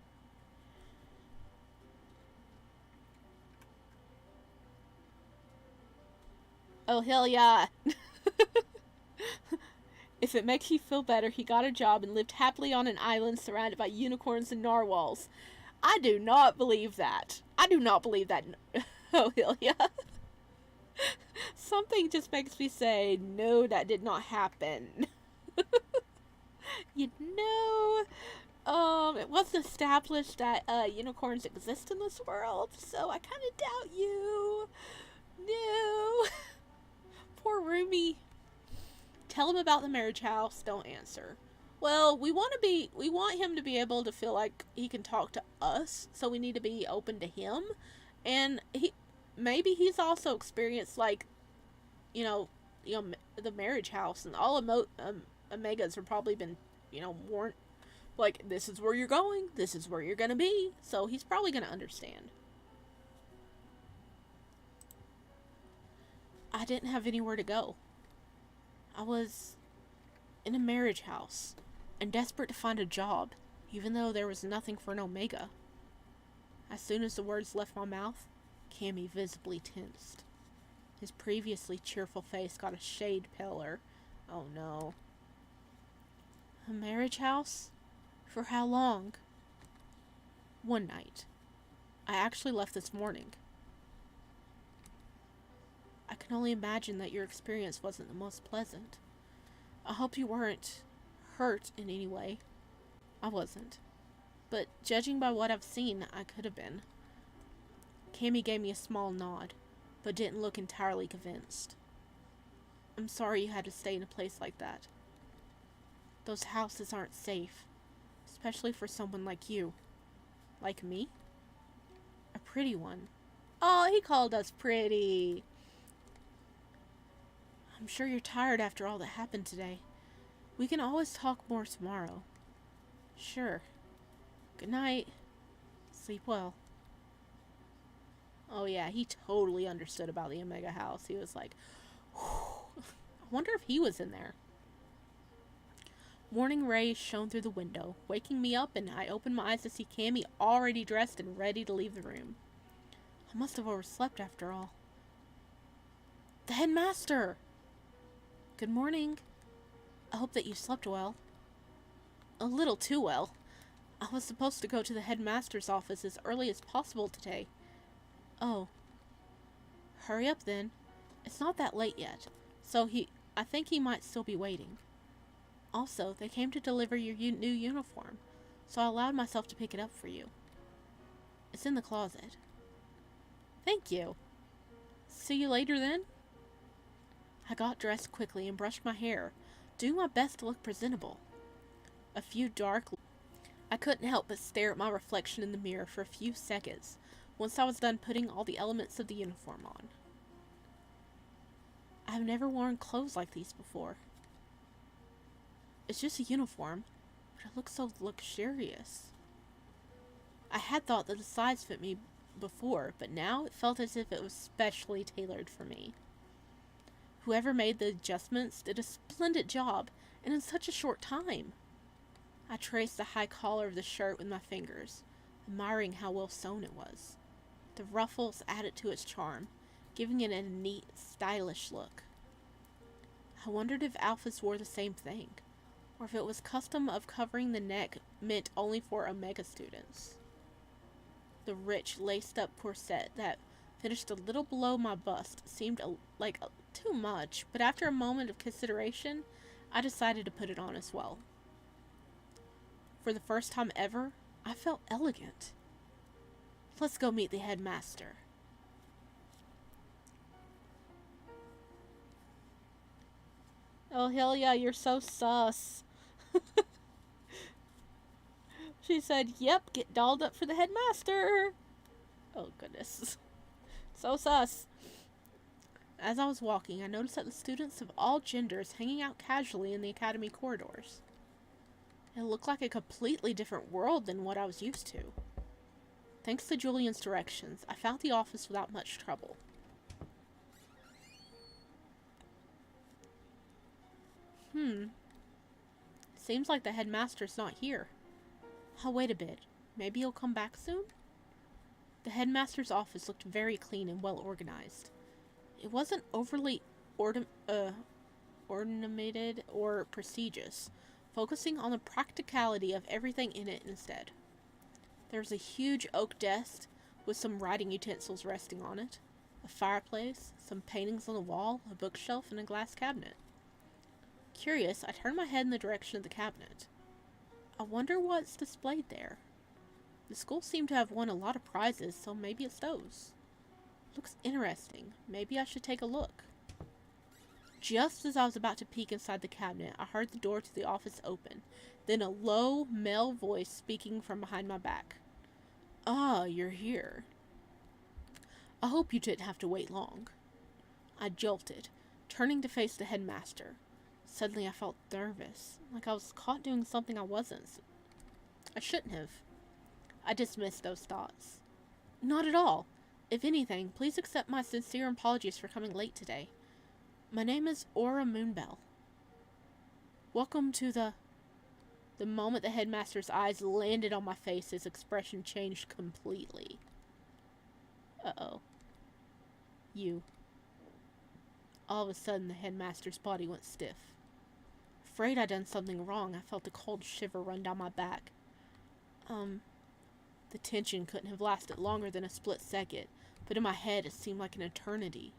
Speaker 1: Oh, hell yeah. If it makes you feel better, he got a job and lived happily on an island surrounded by unicorns and narwhals. I do not believe that. I do not believe that. Oh, hell yeah. Something just makes me say, no, that did not happen. You know, it wasn't established that unicorns exist in this world, so I kind of doubt you. No. Poor Rumi. Tell him about the marriage house. Don't answer. Well, we want him to be able to feel like he can talk to us, so we need to be open to him. And maybe he's also experienced like, the marriage house, and all Omegas have probably been, warned, like, this is where you're going, this is where you're gonna be. So he's probably gonna understand. I didn't have anywhere to go. I was in a marriage house and desperate to find a job, even though there was nothing for an Omega. As soon as the words left my mouth, Cammy visibly tensed. His previously cheerful face got a shade paler. Oh no. A marriage house? For how long? One night. I actually left this morning. I can only imagine that your experience wasn't the most pleasant. I hope you weren't hurt in any way. I wasn't. But judging by what I've seen, I could have been. Cammy gave me a small nod, but didn't look entirely convinced. I'm sorry you had to stay in a place like that. Those houses aren't safe, especially for someone like you. Like me? A pretty one. Oh, he called us pretty. I'm sure you're tired after all that happened today. We can always talk more tomorrow. Sure. Good night. Sleep well. Oh yeah, he totally understood about the Omega house. He was like, whew. I wonder if he was in there. Morning rays shone through the window, waking me up, and I opened my eyes to see Cammy already dressed and ready to leave the room. I must have overslept after all. The headmaster! Good morning. I hope that you slept well. A little too well. I was supposed to go to the headmaster's office as early as possible today. Oh. Hurry up then. It's not that late yet, so I think he might still be waiting. Also, they came to deliver your new uniform, so I allowed myself to pick it up for you. It's in the closet. Thank you. See you later then? I got dressed quickly and brushed my hair, doing my best to look presentable. I couldn't help but stare at my reflection in the mirror for a few seconds, once I was done putting all the elements of the uniform on. I have never worn clothes like these before. It's just a uniform. but it looks so luxurious. I had thought that the size fit me before, but now it felt as if it was specially tailored for me. Whoever made the adjustments did a splendid job, and in such a short time. I traced the high collar of the shirt with my fingers, admiring how well sewn it was. The ruffles added to its charm, giving it a neat, stylish look. I wondered if alphas wore the same thing, or if it was custom of covering the neck meant only for Omega students. The rich, laced-up corset that finished a little below my bust seemed too much, but after a moment of consideration, I decided to put it on as well. For the first time ever, I felt elegant. Let's go meet the headmaster. Oh, hell yeah, you're so sus. She said, yep, get dolled up for the headmaster. Oh, goodness. So sus. As I was walking, I noticed that the students of all genders hanging out casually in the academy corridors. It looked like a completely different world than what I was used to. Thanks to Julian's directions, I found the office without much trouble. Seems like the headmaster's not here. I'll wait a bit. Maybe he'll come back soon? The headmaster's office looked very clean and well organized. It wasn't overly ornamented or prestigious, focusing on the practicality of everything in it instead. There was a huge oak desk with some writing utensils resting on it, a fireplace, some paintings on the wall, a bookshelf, and a glass cabinet. Curious, I turned my head in the direction of the cabinet. I wonder what's displayed there. The school seemed to have won a lot of prizes, so maybe it's those. Looks interesting. Maybe I should take a look. Just as I was about to peek inside the cabinet, I heard the door to the office open, then a low, male voice speaking from behind my back. Ah, you're here. I hope you didn't have to wait long. I jolted, turning to face the headmaster. Suddenly I felt nervous, like I was caught doing something I shouldn't have. I dismissed those thoughts. Not at all. If anything, please accept my sincere apologies for coming late today. My name is Aura Moonbell. Welcome to the moment the headmaster's eyes landed on my face, his expression changed completely. Uh-oh. You. All of a sudden, the headmaster's body went stiff. Afraid I'd done something wrong, I felt a cold shiver run down my back. The tension couldn't have lasted longer than a split second, but in my head it seemed like an eternity.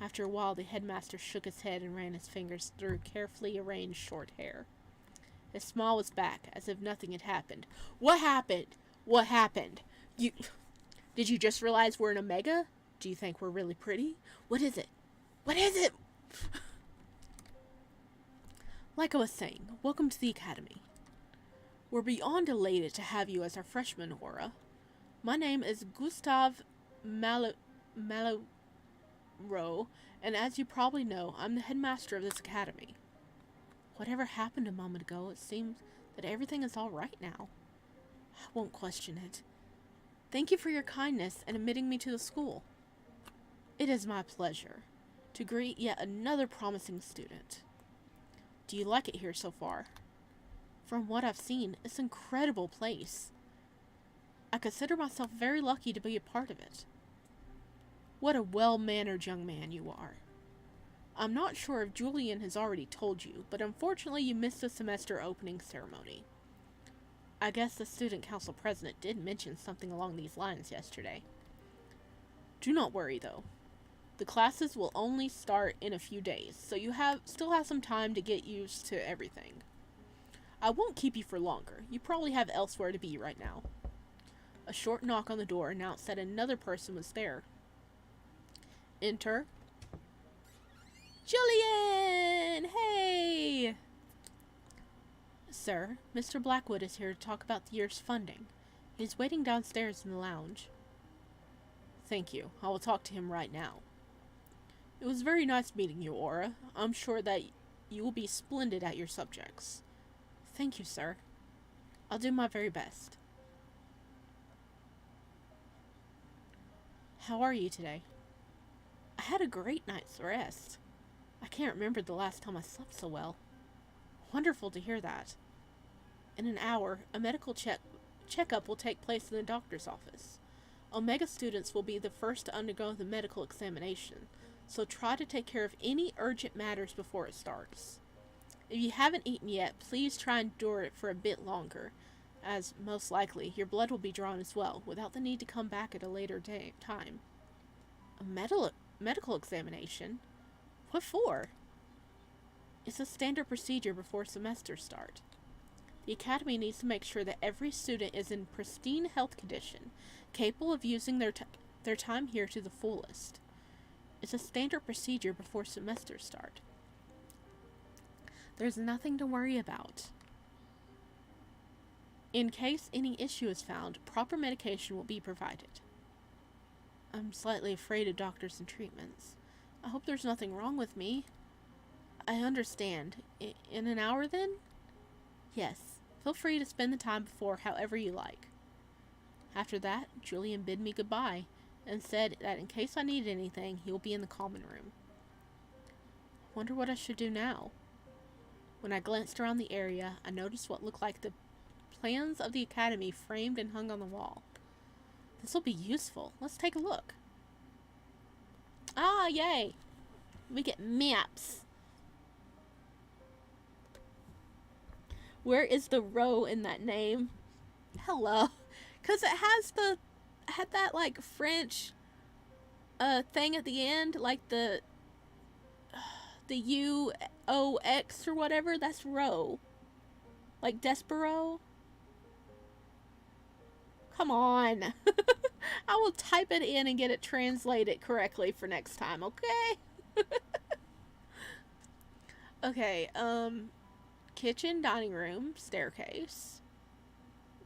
Speaker 1: After a while, the headmaster shook his head and ran his fingers through carefully arranged short hair. His smile was back, as if nothing had happened. What happened? What happened? Did you just realize we're an Omega? Do you think we're really pretty? What is it? What is it? Like I was saying, welcome to the Academy. We're beyond elated to have you as our freshman, Aura. My name is Gustav Maloro, and as you probably know, I'm the headmaster of this academy. Whatever happened a moment ago, it seems that everything is all right now. I won't question it. Thank you for your kindness and admitting me to the school. It is my pleasure to greet yet another promising student. Do you like it here so far? From what I've seen, it's an incredible place. I consider myself very lucky to be a part of it. What a well-mannered young man you are. I'm not sure if Julian has already told you, but unfortunately you missed the semester opening ceremony. I guess the student council president did mention something along these lines yesterday. Do not worry, though. The classes will only start in a few days, so you still have some time to get used to everything. I won't keep you for longer. You probably have elsewhere to be right now. A short knock on the door announced that another person was there. Enter. Julian! Hey! Sir, Mr. Blackwood is here to talk about the year's funding. He's waiting downstairs in the lounge. Thank you. I will talk to him right now. It was very nice meeting you, Aura. I'm sure that you will be splendid at your subjects. Thank you, sir. I'll do my very best. How are you today? I had a great night's rest. I can't remember the last time I slept so well. Wonderful to hear that. In an hour, a medical checkup will take place in the doctor's office. Omega students will be the first to undergo the medical examination, so try to take care of any urgent matters before it starts. If you haven't eaten yet, please try and endure it for a bit longer, as most likely your blood will be drawn as well, without the need to come back at a later time. A medical examination? What for? It's a standard procedure before semesters start. The Academy needs to make sure that every student is in pristine health condition, capable of using their time here to the fullest. It's a standard procedure before semesters start. There's nothing to worry about. In case any issue is found, proper medication will be provided. I'm slightly afraid of doctors and treatments. I hope there's nothing wrong with me. I understand. In an hour, then? Yes. Feel free to spend the time before however you like. After that, Julian bid me goodbye and said that in case I needed anything, he will be in the common room. Wonder what I should do now. When I glanced around the area, I noticed what looked like the plans of the Academy framed and hung on the wall. This will be useful. Let's take a look. Ah, yay! We get maps. Where is the row in that name? Hello. Because it had that, like, French, thing at the end, like the UOX or whatever. That's row. Like Despero. Come on. I will type it in and get it translated correctly for next time, okay? Okay, kitchen, dining room, staircase.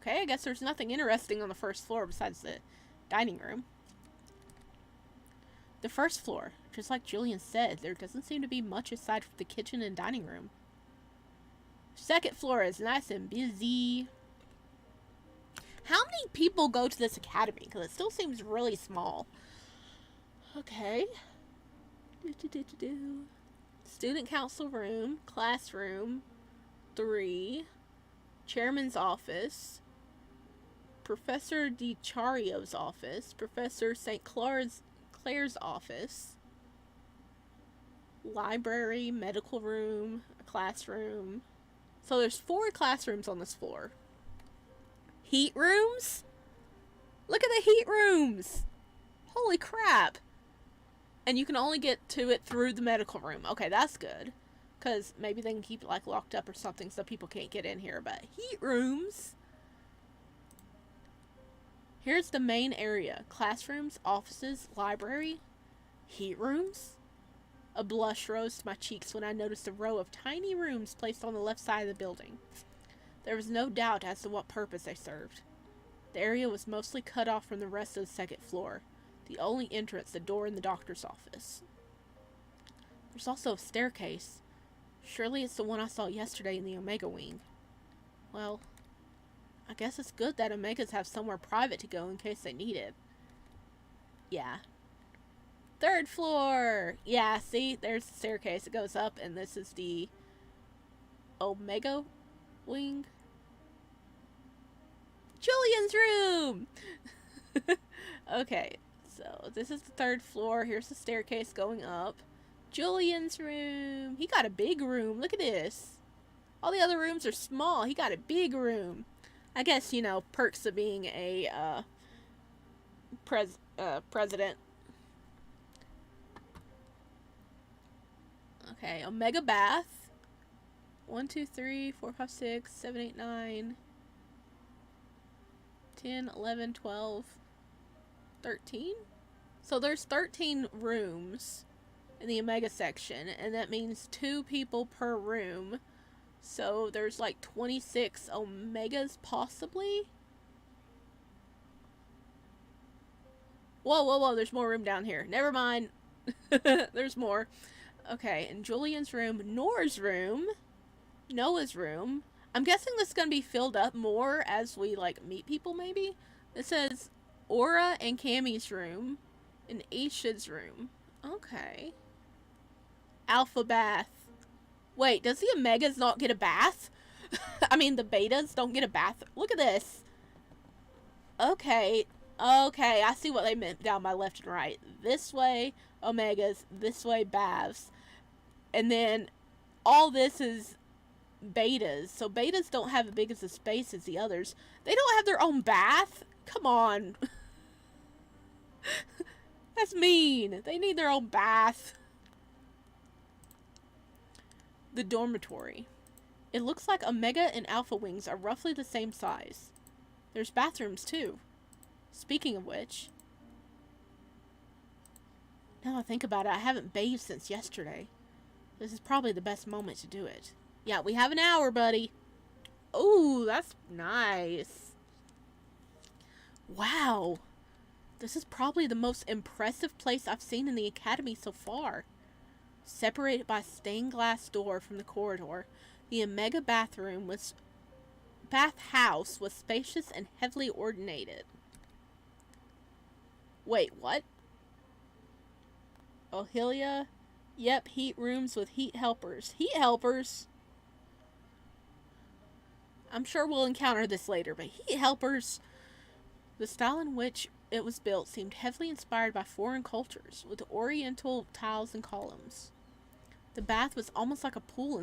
Speaker 1: Okay, I guess there's nothing interesting on the first floor besides the dining room. The first floor, just like Julian said, there doesn't seem to be much aside from the kitchen and dining room. Second floor is nice and busy. How many people go to this academy? Because it still seems really small. Okay. Student council room, classroom, 3, chairman's office, Professor DiChario's office, Professor St. Clair's office, library, medical room, a classroom. So there's 4 classrooms on this floor. Heat rooms? Look at the heat rooms! Holy crap! And you can only get to it through the medical room. Okay, that's good. Because maybe they can keep it, like, locked up or something so people can't get in here. But heat rooms? Here's the main area. Classrooms, offices, library. Heat rooms? A blush rose to my cheeks when I noticed a row of tiny rooms placed on the left side of the building. There was no doubt as to what purpose they served. The area was mostly cut off from the rest of the second floor. The only entrance, the door in the doctor's office. There's also a staircase. Surely it's the one I saw yesterday in the Omega wing. Well, I guess it's good that Omegas have somewhere private to go in case they need it. Yeah. Third floor! Yeah, see? There's the staircase. It goes up, and this is the Omega wing. Julian's room! Okay, so this is the third floor. Here's the staircase going up. Julian's room. He got a big room. Look at this. All the other rooms are small. He got a big room. I guess, you know, perks of being a president. Okay, Omega bath. 1, 2, 3, 4, 5, 6, 7, 8, 9, 10, 11, 12, 13? So there's 13 rooms in the Omega section, and that means 2 people per room. So there's like 26 Omegas, possibly? Whoa, whoa, whoa, there's more room down here. Never mind. There's more. Okay, in Julian's room, Noah's room, I'm guessing this is going to be filled up more as we, like, meet people, maybe? It says Aura and Cammy's room and Aisha's room. Okay. Alpha bath. Wait, does the Omegas not get a bath? I mean, the Betas don't get a bath. Look at this. Okay. Okay, I see what they meant down by left and right. This way, Omegas. This way, baths. And then all this is Betas. So Betas don't have as big as a space as the others. They don't have their own bath? Come on. That's mean. They need their own bath. The dormitory. It looks like Omega and Alpha wings are roughly the same size. There's bathrooms too. Speaking of which, now I think about it, I haven't bathed since yesterday. This is probably the best moment to do it. Yeah, we have an hour, buddy. Ooh, that's nice. Wow. This is probably the most impressive place I've seen in the academy so far. Separated by a stained glass door from the corridor, the Omega bathhouse was spacious and heavily ornate. Wait, what? Ohilia? Yep, heat rooms with heat helpers. Heat helpers? I'm sure we'll encounter this later, but heat helpers? The style in which it was built seemed heavily inspired by foreign cultures, with oriental tiles and columns. The bath was almost like a pool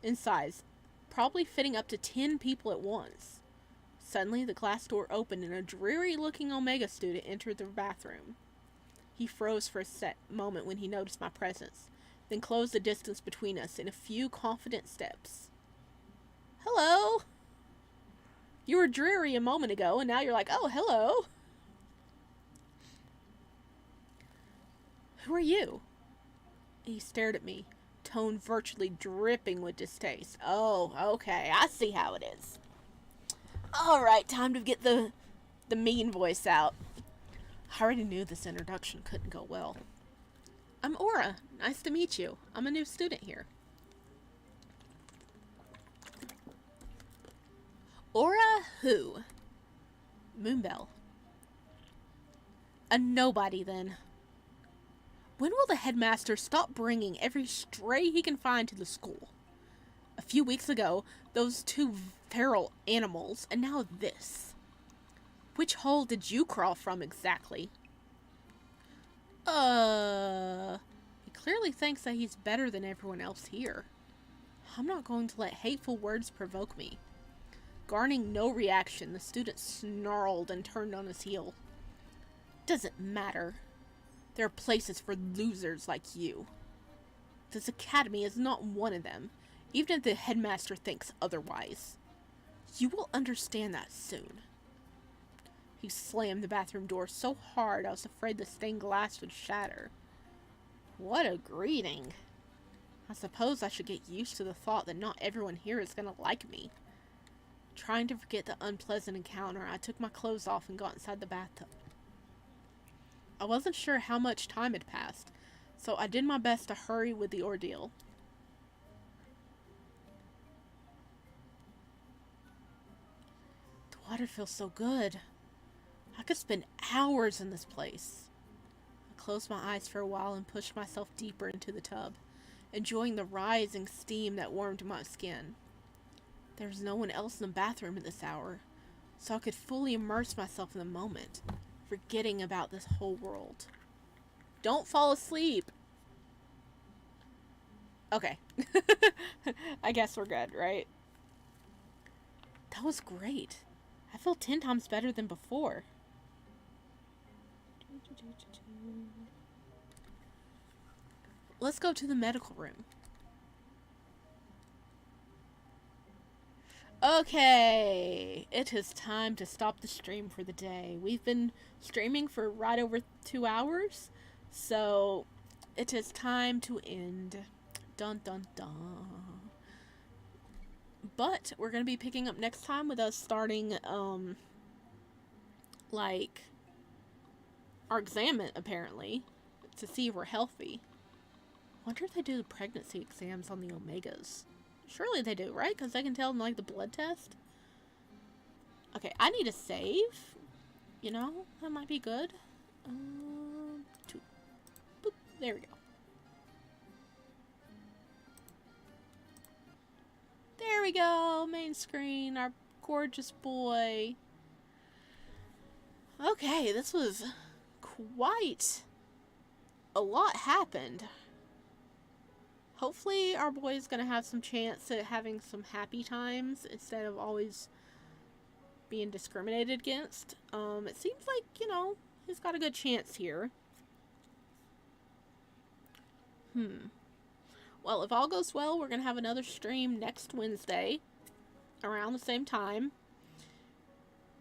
Speaker 1: in size, probably fitting up to 10 people at once. Suddenly, the glass door opened and a dreary-looking Omega student entered the bathroom. He froze for a moment when he noticed my presence, then closed the distance between us in a few confident steps. Hello! You were dreary a moment ago, and now you're like, oh, hello! Who are you? He stared at me, tone virtually dripping with distaste. Oh, okay, I see how it is. Alright, time to get the mean voice out. I already knew this introduction couldn't go well. I'm Aura. Nice to meet you. I'm a new student here. Aura who? Moonbell. A nobody, then. When will the headmaster stop bringing every stray he can find to the school? A few weeks ago, those two feral animals, and now this. Which hole did you crawl from exactly? He clearly thinks that he's better than everyone else here. I'm not going to let hateful words provoke me. Garnering no reaction, the student snarled and turned on his heel. Doesn't matter. There are places for losers like you. This academy is not one of them, even if the headmaster thinks otherwise. You will understand that soon. He slammed the bathroom door so hard I was afraid the stained glass would shatter. What a greeting. I suppose I should get used to the thought that not everyone here is going to like me. Trying to forget the unpleasant encounter, I took my clothes off and got inside the bathtub. I wasn't sure how much time had passed, so I did my best to hurry with the ordeal. The water feels so good. I could spend hours in this place. I closed my eyes for a while and pushed myself deeper into the tub, enjoying the rising steam that warmed my skin. There was no one else in the bathroom at this hour, so I could fully immerse myself in the moment, forgetting about this whole world. Don't fall asleep! Okay. I guess we're good, right? That was great. I feel 10 times better than before. Let's go to the medical room. Okay, it is time to stop the stream for the day. We've been streaming for right over 2 hours, so it is time to end. Dun dun dun. But we're going to be picking up next time with us starting, like, our examen, apparently, to see if we're healthy. Wonder if they do the pregnancy exams on the Omegas. Surely they do, right? Because they can tell in, like, the blood test. Okay, I need a save. You know, that might be good. 2. Boop. There we go. There we go. Main screen. Our gorgeous boy. Okay, this was quite a lot happened. Hopefully our boy is going to have some chance at having some happy times instead of always being discriminated against. It seems like, you know, he's got a good chance here. Well, if all goes well, we're going to have another stream next Wednesday around the same time.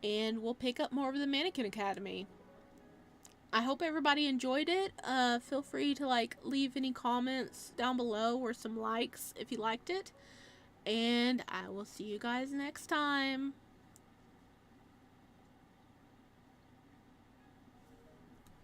Speaker 1: And we'll pick up more of the Mannequin Academy. I hope everybody enjoyed it. Feel free to, like, leave any comments down below or some likes if you liked it. And I will see you guys next time.